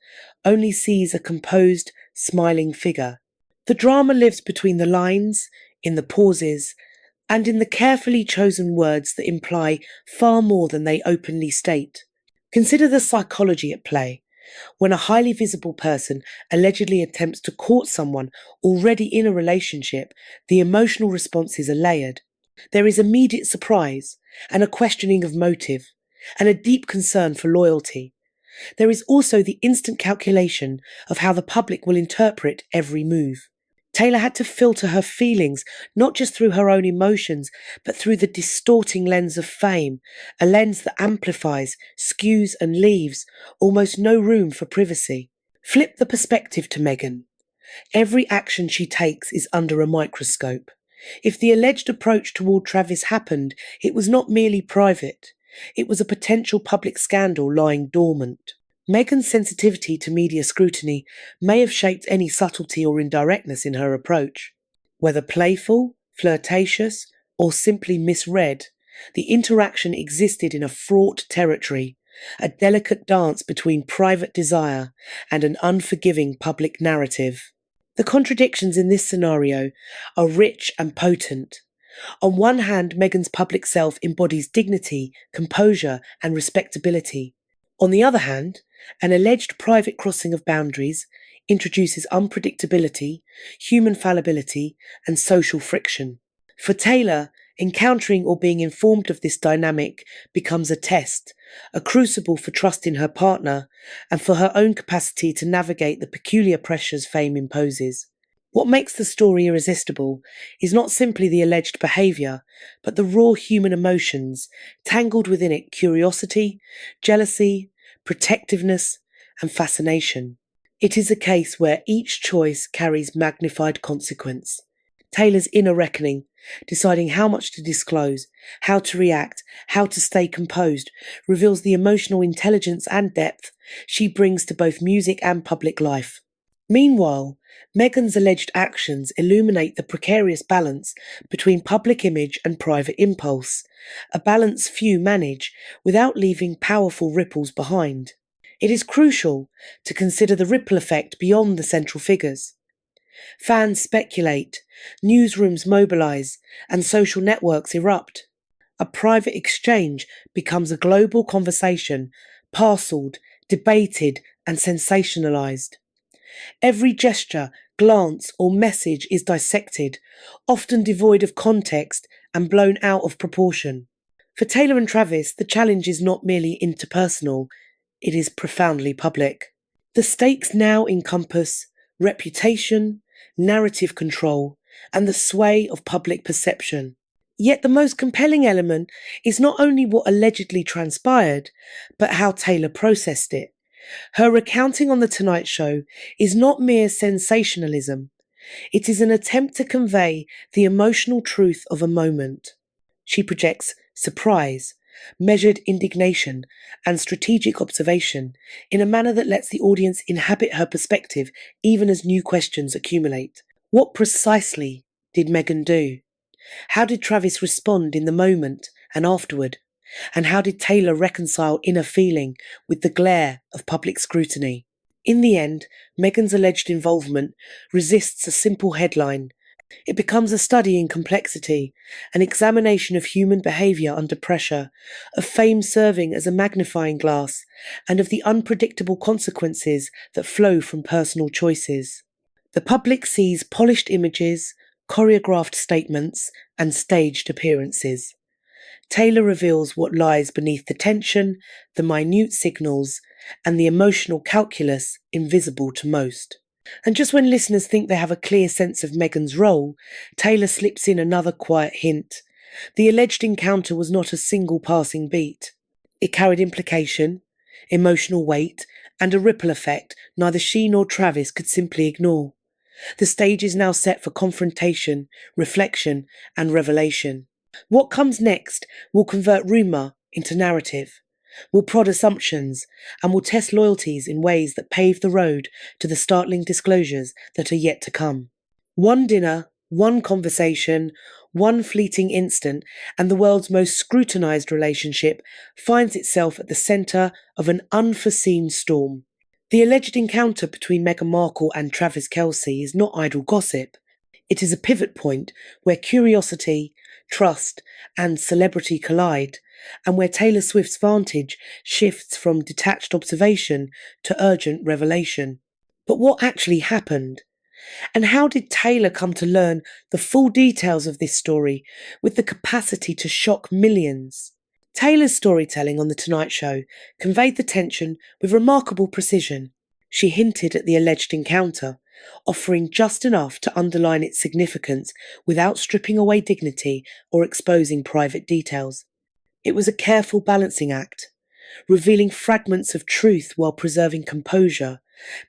only sees a composed, smiling figure. The drama lives between the lines, in the pauses, and in the carefully chosen words that imply far more than they openly state. Consider the psychology at play. When a highly visible person allegedly attempts to court someone already in a relationship, the emotional responses are layered. There is immediate surprise and a questioning of motive, and a deep concern for loyalty. There is also the instant calculation of how the public will interpret every move. Taylor had to filter her feelings not just through her own emotions, but through the distorting lens of fame, a lens that amplifies, skews, and leaves almost no room for privacy. Flip the perspective to Meghan. Every action she takes is under a microscope. If the alleged approach toward Travis happened, it was not merely private. It was a potential public scandal lying dormant. Meghan's sensitivity to media scrutiny may have shaped any subtlety or indirectness in her approach. Whether playful, flirtatious, or simply misread, the interaction existed in a fraught territory, a delicate dance between private desire and an unforgiving public narrative. The contradictions in this scenario are rich and potent. On one hand, Meghan's public self embodies dignity, composure, and respectability. On the other hand, an alleged private crossing of boundaries introduces unpredictability, human fallibility, and social friction. For Taylor, encountering or being informed of this dynamic becomes a test, a crucible for trust in her partner, and for her own capacity to navigate the peculiar pressures fame imposes. What makes the story irresistible is not simply the alleged behaviour, but the raw human emotions, tangled within it curiosity, jealousy, protectiveness, and fascination. It is a case where each choice carries magnified consequence. Taylor's inner reckoning, deciding how much to disclose, how to react, how to stay composed, reveals the emotional intelligence and depth she brings to both music and public life. Meanwhile, Meghan's alleged actions illuminate the precarious balance between public image and private impulse, a balance few manage without leaving powerful ripples behind. It is crucial to consider the ripple effect beyond the central figures. Fans speculate, newsrooms mobilise, and social networks erupt. A private exchange becomes a global conversation, parcelled, debated, and sensationalised. Every gesture, glance, or message is dissected, often devoid of context and blown out of proportion. For Taylor and Travis, the challenge is not merely interpersonal, it is profoundly public. The stakes now encompass reputation, narrative control, and the sway of public perception. Yet the most compelling element is not only what allegedly transpired, but how Taylor processed it. Her recounting on The Tonight Show is not mere sensationalism. It is an attempt to convey the emotional truth of a moment. She projects surprise, measured indignation, and strategic observation in a manner that lets the audience inhabit her perspective even as new questions accumulate. What precisely did Meghan do? How did Travis respond in the moment and afterward? And how did Taylor reconcile inner feeling with the glare of public scrutiny? In the end, Meghan's alleged involvement resists a simple headline, It becomes a study in complexity, an examination of human behaviour under pressure, of fame serving as a magnifying glass, and of the unpredictable consequences that flow from personal choices. The public sees polished images, choreographed statements, and staged appearances. Taylor reveals what lies beneath the tension, the minute signals, and the emotional calculus invisible to most. And just when listeners think they have a clear sense of Meghan's role, Taylor slips in another quiet hint. The alleged encounter was not a single passing beat. It carried implication, emotional weight, and a ripple effect neither she nor Travis could simply ignore. The stage is now set for confrontation, reflection, and revelation. What comes next will convert rumour into narrative, will prod assumptions, and will test loyalties in ways that pave the road to the startling disclosures that are yet to come. One dinner, one conversation, one fleeting instant, and the world's most scrutinised relationship finds itself at the centre of an unforeseen storm. The alleged encounter between Meghan Markle and Travis Kelce is not idle gossip. It is a pivot point where curiosity, trust, and celebrity collide, and where Taylor Swift's vantage shifts from detached observation to urgent revelation. But what actually happened? And how did Taylor come to learn the full details of this story with the capacity to shock millions? Taylor's storytelling on The Tonight Show conveyed the tension with remarkable precision. She hinted at the alleged encounter, offering just enough to underline its significance without stripping away dignity or exposing private details. It was a careful balancing act, revealing fragments of truth while preserving composure,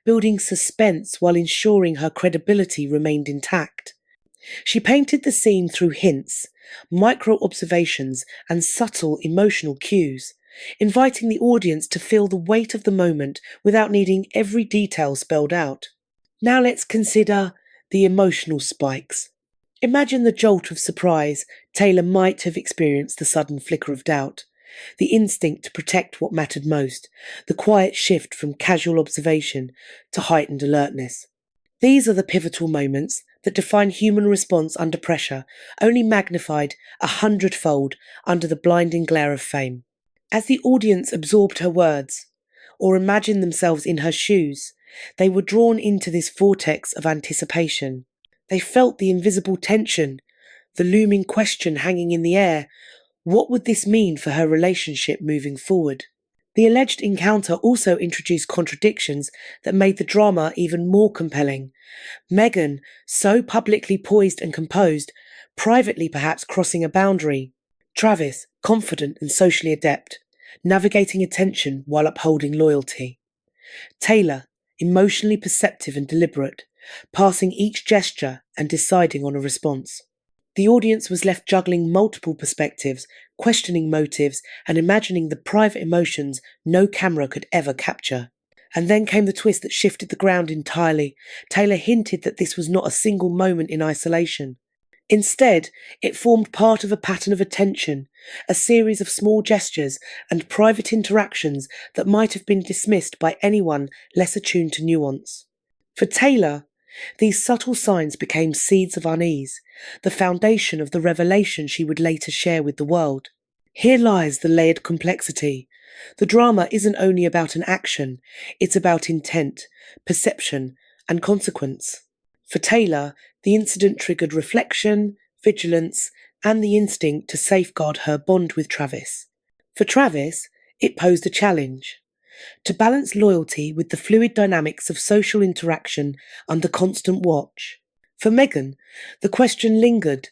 building suspense while ensuring her credibility remained intact. She painted the scene through hints, micro-observations, and subtle emotional cues, inviting the audience to feel the weight of the moment without needing every detail spelled out. Now let's consider the emotional spikes. Imagine the jolt of surprise Taylor might have experienced, the sudden flicker of doubt, the instinct to protect what mattered most, the quiet shift from casual observation to heightened alertness. These are the pivotal moments that define human response under pressure, only magnified 100-fold under the blinding glare of fame. As the audience absorbed her words, or imagined themselves in her shoes, they were drawn into this vortex of anticipation. They felt the invisible tension, the looming question hanging in the air. What would this mean for her relationship moving forward? The alleged encounter also introduced contradictions that made the drama even more compelling. Meghan, so publicly poised and composed, privately perhaps crossing a boundary. Travis, confident and socially adept, navigating attention while upholding loyalty. Taylor, emotionally perceptive and deliberate, passing each gesture and deciding on a response. The audience was left juggling multiple perspectives, questioning motives, and imagining the private emotions no camera could ever capture. And then came the twist that shifted the ground entirely. Taylor hinted that this was not a single moment in isolation. Instead, it formed part of a pattern of attention, a series of small gestures and private interactions that might have been dismissed by anyone less attuned to nuance. For Taylor, these subtle signs became seeds of unease, the foundation of the revelation she would later share with the world. Here lies the layered complexity. The drama isn't only about an action, it's about intent, perception, and consequence. For Taylor, the incident triggered reflection, vigilance, and the instinct to safeguard her bond with Travis. For Travis, it posed a challenge: to balance loyalty with the fluid dynamics of social interaction under constant watch. For Meghan, the question lingered: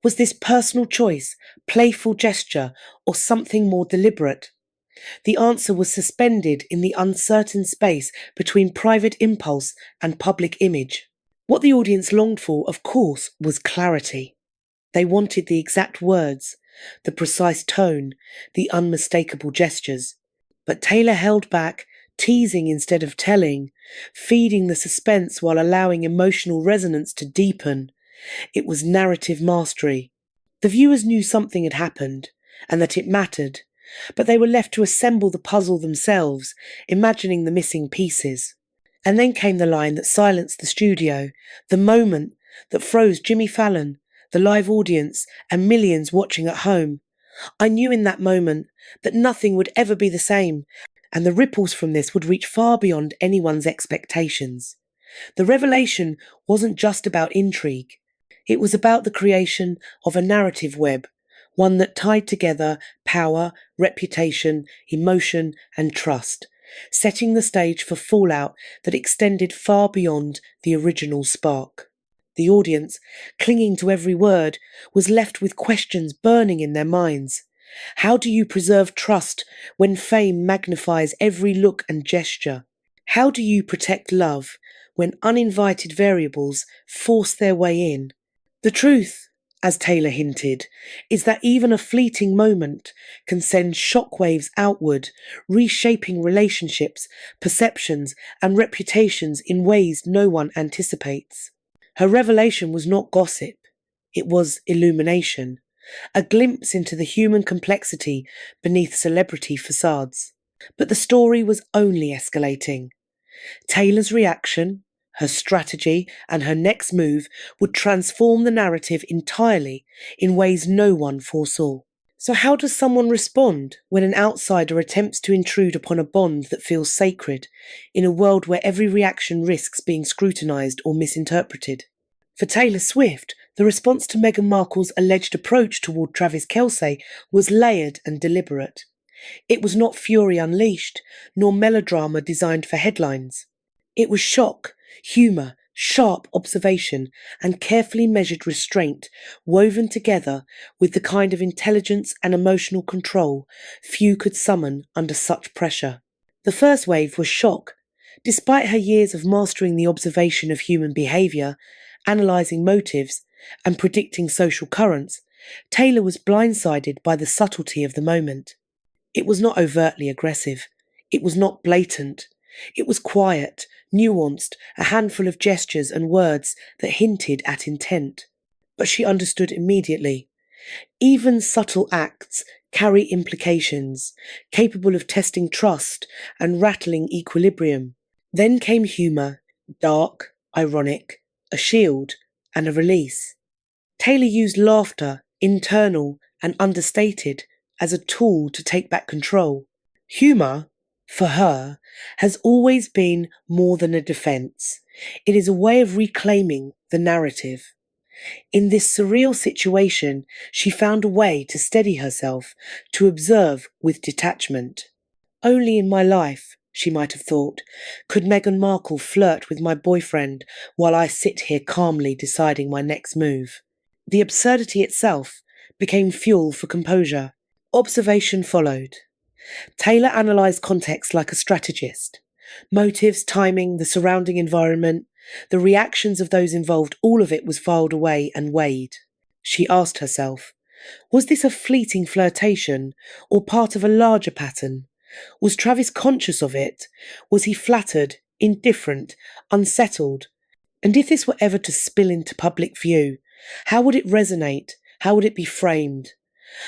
was this personal choice, playful gesture, or something more deliberate? The answer was suspended in the uncertain space between private impulse and public image. What the audience longed for, of course, was clarity. They wanted the exact words, the precise tone, the unmistakable gestures. But Taylor held back, teasing instead of telling, feeding the suspense while allowing emotional resonance to deepen. It was narrative mastery. The viewers knew something had happened, and that it mattered, but they were left to assemble the puzzle themselves, imagining the missing pieces. And then came the line that silenced the studio, the moment that froze Jimmy Fallon, the live audience, and millions watching at home. I knew in that moment that nothing would ever be the same, and the ripples from this would reach far beyond anyone's expectations. The revelation wasn't just about intrigue. It was about the creation of a narrative web, one that tied together power, reputation, emotion, and trust, setting the stage for fallout that extended far beyond the original spark. The audience, clinging to every word, was left with questions burning in their minds. How do you preserve trust when fame magnifies every look and gesture? How do you protect love when uninvited variables force their way in? The truth, as Taylor hinted, is that even a fleeting moment can send shockwaves outward, reshaping relationships, perceptions, and reputations in ways no one anticipates. Her revelation was not gossip, it was illumination, a glimpse into the human complexity beneath celebrity facades. But the story was only escalating. Taylor's reaction, her strategy, and her next move would transform the narrative entirely in ways no one foresaw. So how does someone respond when an outsider attempts to intrude upon a bond that feels sacred in a world where every reaction risks being scrutinised or misinterpreted? For Taylor Swift, the response to Meghan Markle's alleged approach toward Travis Kelce was layered and deliberate. It was not fury unleashed, nor melodrama designed for headlines. It was shock, humour, sharp observation, and carefully measured restraint woven together with the kind of intelligence and emotional control few could summon under such pressure. The first wave was shock. Despite her years of mastering the observation of human behaviour, analysing motives, and predicting social currents, Taylor was blindsided by the subtlety of the moment. It was not overtly aggressive. It was not blatant. It was quiet, nuanced, a handful of gestures and words that hinted at intent. But she understood immediately. Even subtle acts carry implications, capable of testing trust and rattling equilibrium. Then came humour, dark, ironic, a shield, and a release. Taylor used laughter, internal and understated, as a tool to take back control. Humour, for her, has always been more than a defence. It is a way of reclaiming the narrative. In this surreal situation, she found a way to steady herself, to observe with detachment. Only in my life, she might have thought, could Meghan Markle flirt with my boyfriend while I sit here calmly deciding my next move. The absurdity itself became fuel for composure. Observation followed. Taylor analysed context like a strategist. Motives, timing, the surrounding environment, the reactions of those involved, all of it was filed away and weighed. She asked herself, was this a fleeting flirtation or part of a larger pattern? Was Travis conscious of it? Was he flattered, indifferent, unsettled? And if this were ever to spill into public view, how would it resonate? How would it be framed?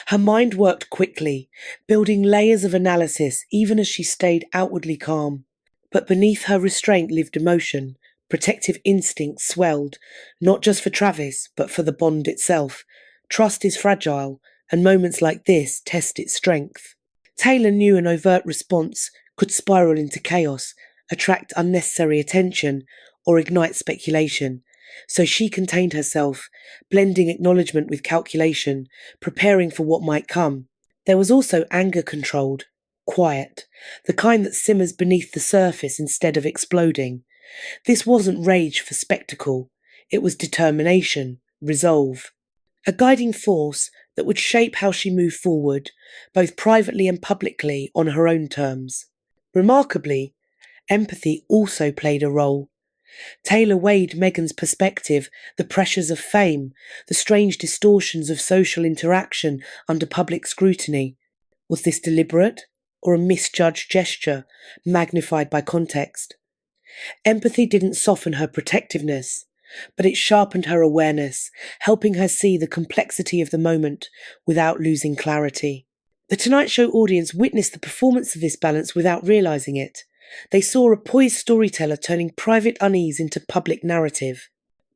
Her mind worked quickly, building layers of analysis even as she stayed outwardly calm. But beneath her restraint lived emotion. Protective instinct swelled, not just for Travis, but for the bond itself. Trust is fragile, and moments like this test its strength. Taylor knew an overt response could spiral into chaos, attract unnecessary attention, or ignite speculation. So she contained herself, blending acknowledgement with calculation, preparing for what might come. There was also anger controlled, quiet, the kind that simmers beneath the surface instead of exploding. This wasn't rage for spectacle, it was determination, resolve. A guiding force that would shape how she moved forward, both privately and publicly on her own terms. Remarkably, empathy also played a role. Taylor weighed Meghan's perspective, the pressures of fame, the strange distortions of social interaction under public scrutiny. Was this deliberate or a misjudged gesture, magnified by context? Empathy didn't soften her protectiveness, but it sharpened her awareness, helping her see the complexity of the moment without losing clarity. The Tonight Show audience witnessed the performance of this balance without realising it. They saw a poised storyteller turning private unease into public narrative.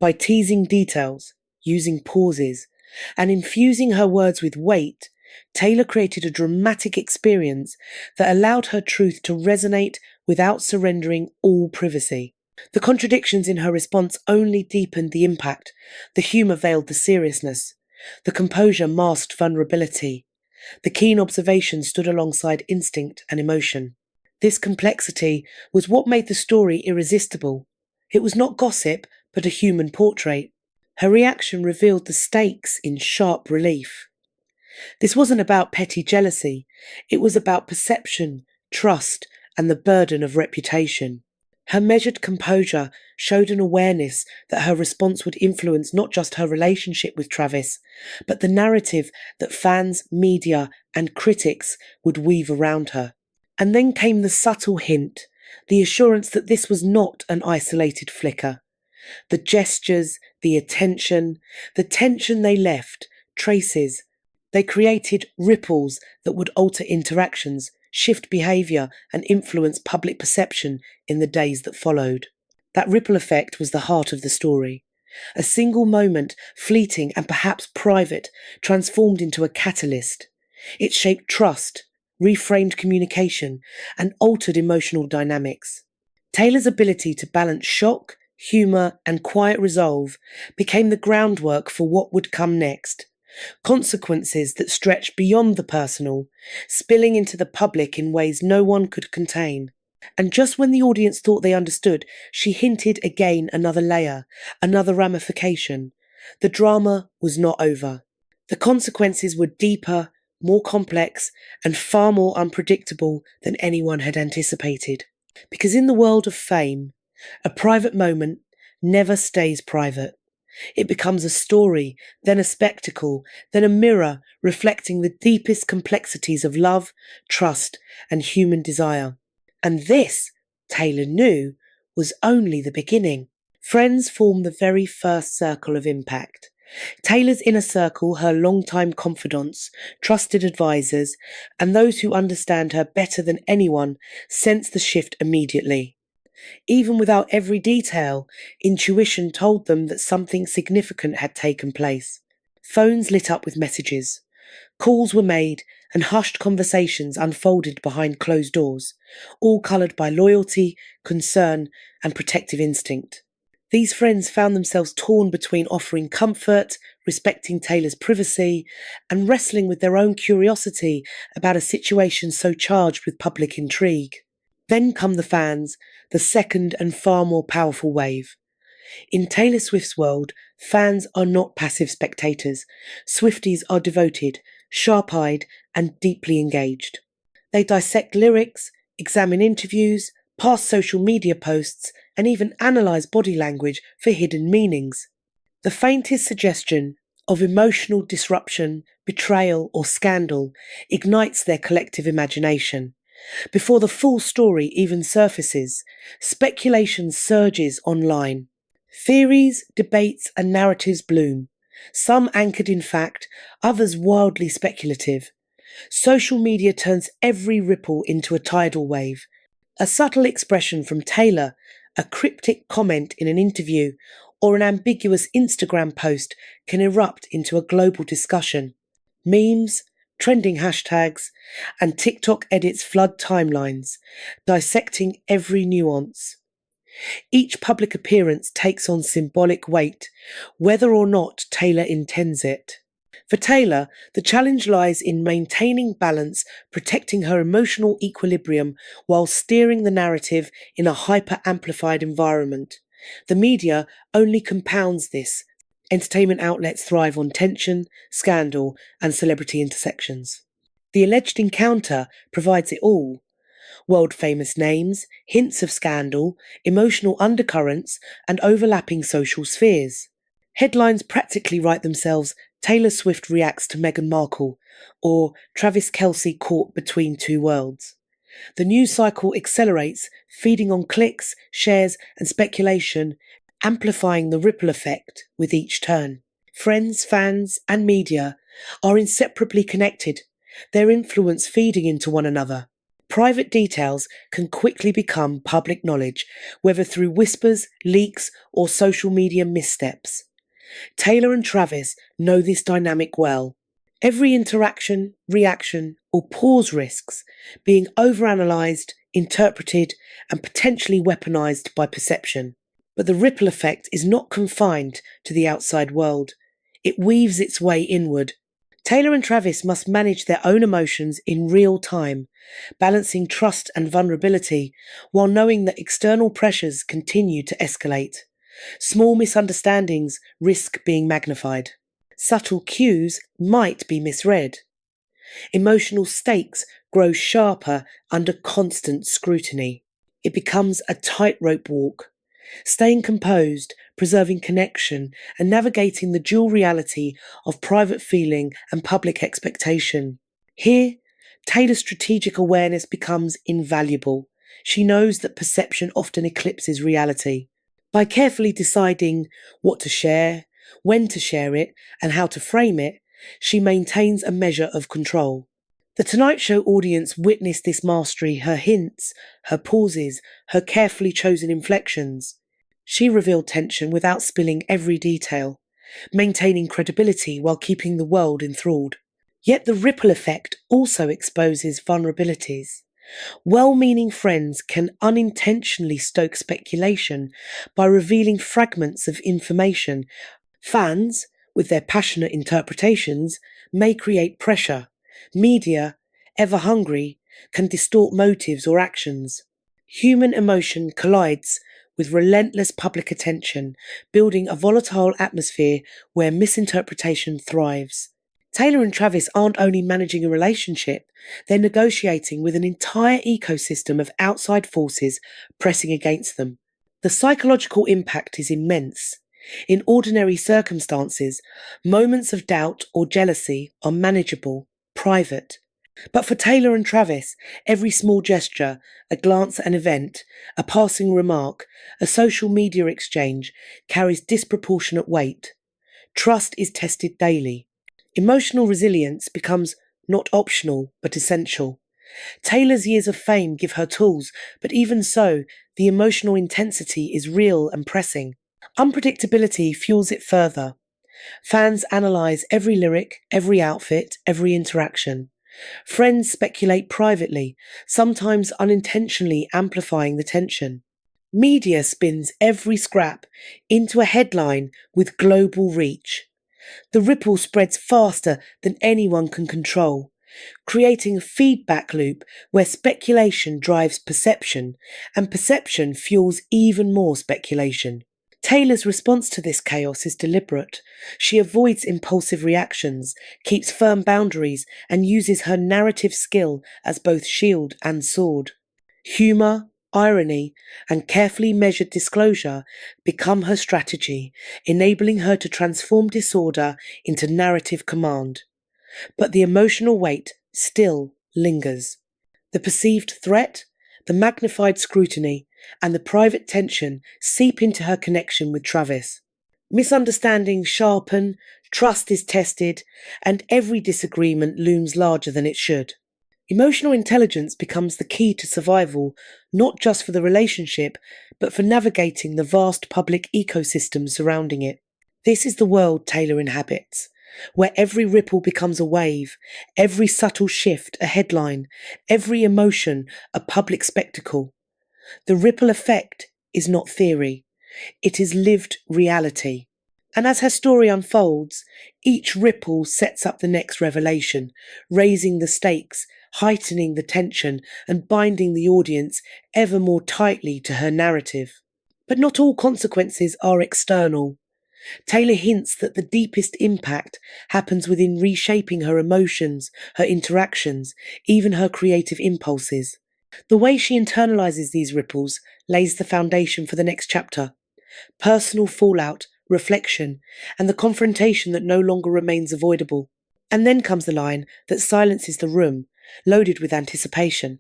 By teasing details, using pauses, and infusing her words with weight, Taylor created a dramatic experience that allowed her truth to resonate without surrendering all privacy. The contradictions in her response only deepened the impact. The humour veiled the seriousness. The composure masked vulnerability. The keen observation stood alongside instinct and emotion. This complexity was what made the story irresistible. It was not gossip, but a human portrait. Her reaction revealed the stakes in sharp relief. This wasn't about petty jealousy. It was about perception, trust, and the burden of reputation. Her measured composure showed an awareness that her response would influence not just her relationship with Travis, but the narrative that fans, media, and critics would weave around her. And then came the subtle hint, the assurance that this was not an isolated flicker. The gestures, the attention, the tension they left, traces. They created ripples that would alter interactions, shift behaviour, and influence public perception in the days that followed. That ripple effect was the heart of the story. A single moment, fleeting and perhaps private, transformed into a catalyst. It shaped trust, reframed communication, and altered emotional dynamics. Taylor's ability to balance shock, humour, and quiet resolve became the groundwork for what would come next. Consequences that stretched beyond the personal, spilling into the public in ways no one could contain. And just when the audience thought they understood, she hinted again another layer, another ramification. The drama was not over. The consequences were deeper, more complex, and far more unpredictable than anyone had anticipated. Because in the world of fame, a private moment never stays private. It becomes a story, then a spectacle, then a mirror reflecting the deepest complexities of love, trust, and human desire. And this, Taylor knew, was only the beginning. Friends form the very first circle of impact. Taylor's inner circle, her longtime confidants, trusted advisors, and those who understand her better than anyone, sense the shift immediately. Even without every detail, intuition told them that something significant had taken place. Phones lit up with messages. Calls were made, and hushed conversations unfolded behind closed doors, all coloured by loyalty, concern, and protective instinct. These friends found themselves torn between offering comfort, respecting Taylor's privacy, and wrestling with their own curiosity about a situation so charged with public intrigue. Then come the fans, the second and far more powerful wave. In Taylor Swift's world, fans are not passive spectators. Swifties are devoted, sharp-eyed, and deeply engaged. They dissect lyrics, examine interviews, parse social media posts, and even analyse body language for hidden meanings. The faintest suggestion of emotional disruption, betrayal, or scandal ignites their collective imagination. Before the full story even surfaces, speculation surges online. Theories, debates, and narratives bloom, some anchored in fact, others wildly speculative. Social media turns every ripple into a tidal wave. A subtle expression from Taylor, a cryptic comment in an interview, or an ambiguous Instagram post can erupt into a global discussion. Memes, trending hashtags, and TikTok edits flood timelines, dissecting every nuance. Each public appearance takes on symbolic weight, whether or not Taylor intends it. For Taylor, the challenge lies in maintaining balance, protecting her emotional equilibrium while steering the narrative in a hyper-amplified environment. The media only compounds this. Entertainment outlets thrive on tension, scandal, and celebrity intersections. The alleged encounter provides it all. World-famous names, hints of scandal, emotional undercurrents, and overlapping social spheres. Headlines practically write themselves: Taylor Swift reacts to Meghan Markle, or Travis Kelce caught between two worlds. The news cycle accelerates, feeding on clicks, shares, and speculation, amplifying the ripple effect with each turn. Friends, fans, and media are inseparably connected, their influence feeding into one another. Private details can quickly become public knowledge, whether through whispers, leaks, or social media missteps. Taylor and Travis know this dynamic well. Every interaction, reaction, or pause risks being overanalyzed, interpreted, and potentially weaponized by perception. But the ripple effect is not confined to the outside world. It weaves its way inward. Taylor and Travis must manage their own emotions in real time, balancing trust and vulnerability while knowing that external pressures continue to escalate. Small misunderstandings risk being magnified. Subtle cues might be misread. Emotional stakes grow sharper under constant scrutiny. It becomes a tightrope walk. Staying composed, preserving connection, and navigating the dual reality of private feeling and public expectation. Here, Taylor's strategic awareness becomes invaluable. She knows that perception often eclipses reality. By carefully deciding what to share, when to share it, and how to frame it, she maintains a measure of control. The Tonight Show audience witnessed this mastery, her hints, her pauses, her carefully chosen inflections. She revealed tension without spilling every detail, maintaining credibility while keeping the world enthralled. Yet the ripple effect also exposes vulnerabilities. Well-meaning friends can unintentionally stoke speculation by revealing fragments of information. Fans, with their passionate interpretations, may create pressure. Media, ever hungry, can distort motives or actions. Human emotion collides with relentless public attention, building a volatile atmosphere where misinterpretation thrives. Taylor and Travis aren't only managing a relationship, they're negotiating with an entire ecosystem of outside forces pressing against them. The psychological impact is immense. In ordinary circumstances, moments of doubt or jealousy are manageable, private. But for Taylor and Travis, every small gesture, a glance at an event, a passing remark, a social media exchange carries disproportionate weight. Trust is tested daily. Emotional resilience becomes not optional, but essential. Taylor's years of fame give her tools, but even so, the emotional intensity is real and pressing. Unpredictability fuels it further. Fans analyze every lyric, every outfit, every interaction. Friends speculate privately, sometimes unintentionally amplifying the tension. Media spins every scrap into a headline with global reach. The ripple spreads faster than anyone can control, creating a feedback loop where speculation drives perception and perception fuels even more speculation. Taylor's response to this chaos is deliberate. She avoids impulsive reactions, keeps firm boundaries, and uses her narrative skill as both shield and sword. Humour, irony, and carefully measured disclosure become her strategy, enabling her to transform disorder into narrative command. But the emotional weight still lingers. The perceived threat, the magnified scrutiny, and the private tension seep into her connection with Travis. Misunderstandings sharpen, trust is tested, and every disagreement looms larger than it should. Emotional intelligence becomes the key to survival, not just for the relationship, but for navigating the vast public ecosystem surrounding it. This is the world Taylor inhabits, where every ripple becomes a wave, every subtle shift a headline, every emotion a public spectacle. The ripple effect is not theory, it is lived reality. And as her story unfolds, each ripple sets up the next revelation, raising the stakes, heightening the tension, and binding the audience ever more tightly to her narrative. But not all consequences are external. Taylor hints that the deepest impact happens within reshaping her emotions, her interactions, even her creative impulses. The way she internalizes these ripples lays the foundation for the next chapter. Personal fallout, reflection, and the confrontation that no longer remains avoidable. And then comes the line that silences the room, loaded with anticipation.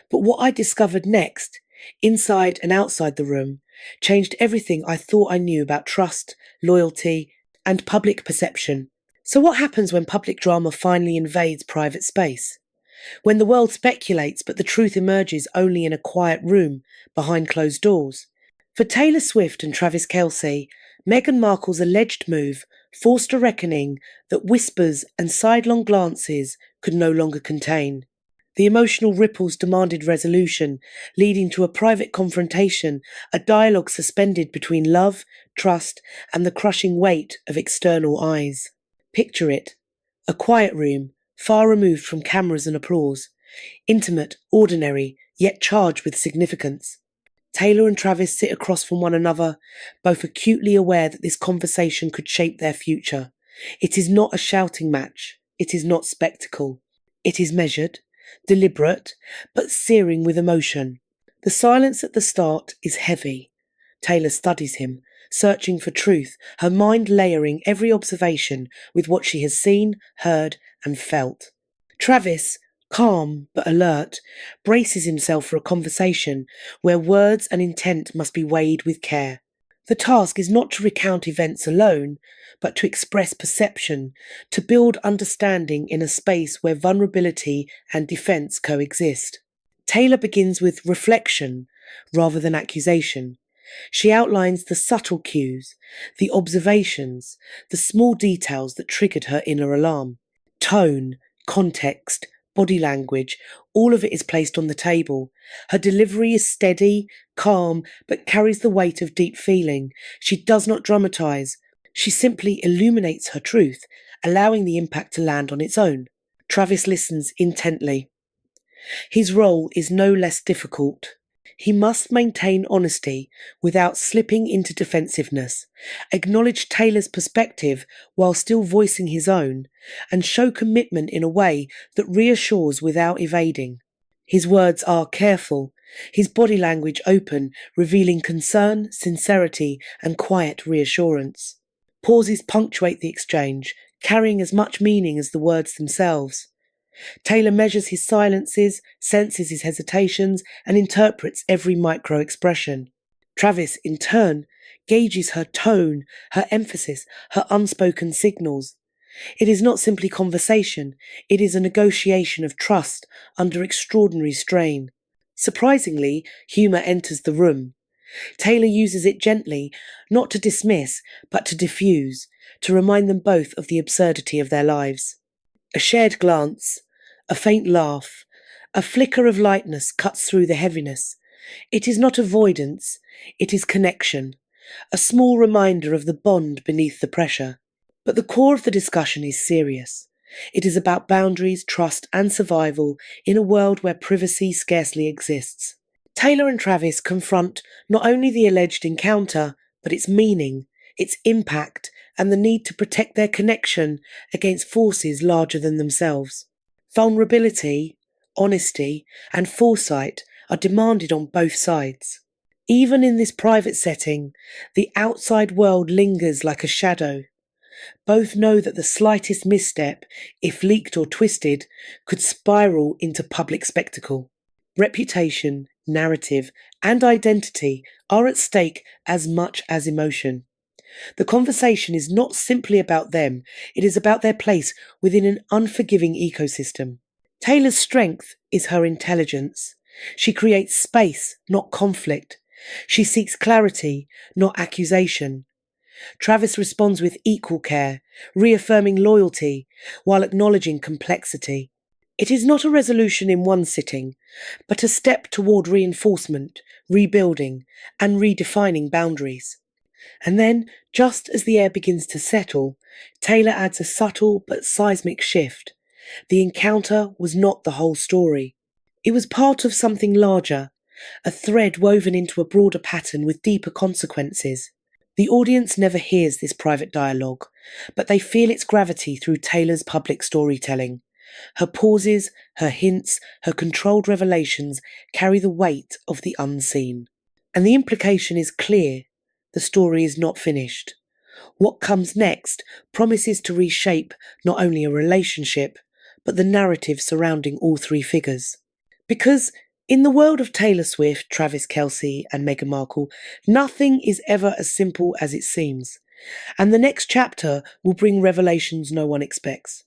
But what I discovered next, inside and outside the room, changed everything I thought I knew about trust, loyalty, and public perception. So what happens when public drama finally invades private space? when the world speculates but the truth emerges only in a quiet room behind closed doors. For Taylor Swift and Travis Kelce, Meghan Markle's alleged move forced a reckoning that whispers and sidelong glances could no longer contain. The emotional ripples demanded resolution, leading to a private confrontation, a dialogue suspended between love, trust, and the crushing weight of external eyes. Picture it: a quiet room, far removed from cameras and applause, intimate, ordinary, yet charged with significance. Taylor and Travis sit across from one another, both acutely aware that this conversation could shape their future. It is not a shouting match. It is not spectacle. It is measured, deliberate, but searing with emotion. The silence at the start is heavy. Taylor studies him, searching for truth, her mind layering every observation with what she has seen, heard, and felt. Travis, calm but alert, braces himself for a conversation where words and intent must be weighed with care. The task is not to recount events alone, but to express perception, to build understanding in a space where vulnerability and defense coexist. Taylor begins with reflection rather than accusation. She outlines the subtle cues, the observations, the small details that triggered her inner alarm. Tone, context, body language, all of it is placed on the table. Her delivery is steady, calm, but carries the weight of deep feeling. She does not dramatize. She simply illuminates her truth, allowing the impact to land on its own. Travis listens intently. His role is no less difficult. He must maintain honesty without slipping into defensiveness, acknowledge Taylor's perspective while still voicing his own, and show commitment in a way that reassures without evading. His words are careful, his body language open, revealing concern, sincerity, and quiet reassurance. Pauses punctuate the exchange, carrying as much meaning as the words themselves. Taylor measures his silences, senses his hesitations, and interprets every micro-expression. Travis, in turn, gauges her tone, her emphasis, her unspoken signals. It is not simply conversation, it is a negotiation of trust under extraordinary strain. Surprisingly, humour enters the room. Taylor uses it gently, not to dismiss, but to diffuse, to remind them both of the absurdity of their lives. A shared glance, a faint laugh, a flicker of lightness cuts through the heaviness. It is not avoidance, it is connection, a small reminder of the bond beneath the pressure. But the core of the discussion is serious. It is about boundaries, trust, and survival in a world where privacy scarcely exists. Taylor and Travis confront not only the alleged encounter, but its meaning, its impact, and the need to protect their connection against forces larger than themselves. Vulnerability, honesty, and foresight are demanded on both sides. Even in this private setting, the outside world lingers like a shadow. Both know that the slightest misstep, if leaked or twisted, could spiral into public spectacle. Reputation, narrative, and identity are at stake as much as emotion. The conversation is not simply about them, it is about their place within an unforgiving ecosystem. Taylor's strength is her intelligence. She creates space, not conflict. She seeks clarity, not accusation. Travis responds with equal care, reaffirming loyalty while acknowledging complexity. It is not a resolution in one sitting, but a step toward reinforcement, rebuilding, and redefining boundaries. And then, just as the air begins to settle, Taylor adds a subtle but seismic shift. The encounter was not the whole story. It was part of something larger, a thread woven into a broader pattern with deeper consequences. The audience never hears this private dialogue, but they feel its gravity through Taylor's public storytelling. Her pauses, her hints, her controlled revelations carry the weight of the unseen. And the implication is clear. The story is not finished. What comes next promises to reshape not only a relationship, but the narrative surrounding all three figures. Because in the world of Taylor Swift, Travis Kelce, and Meghan Markle, nothing is ever as simple as it seems. And the next chapter will bring revelations no one expects.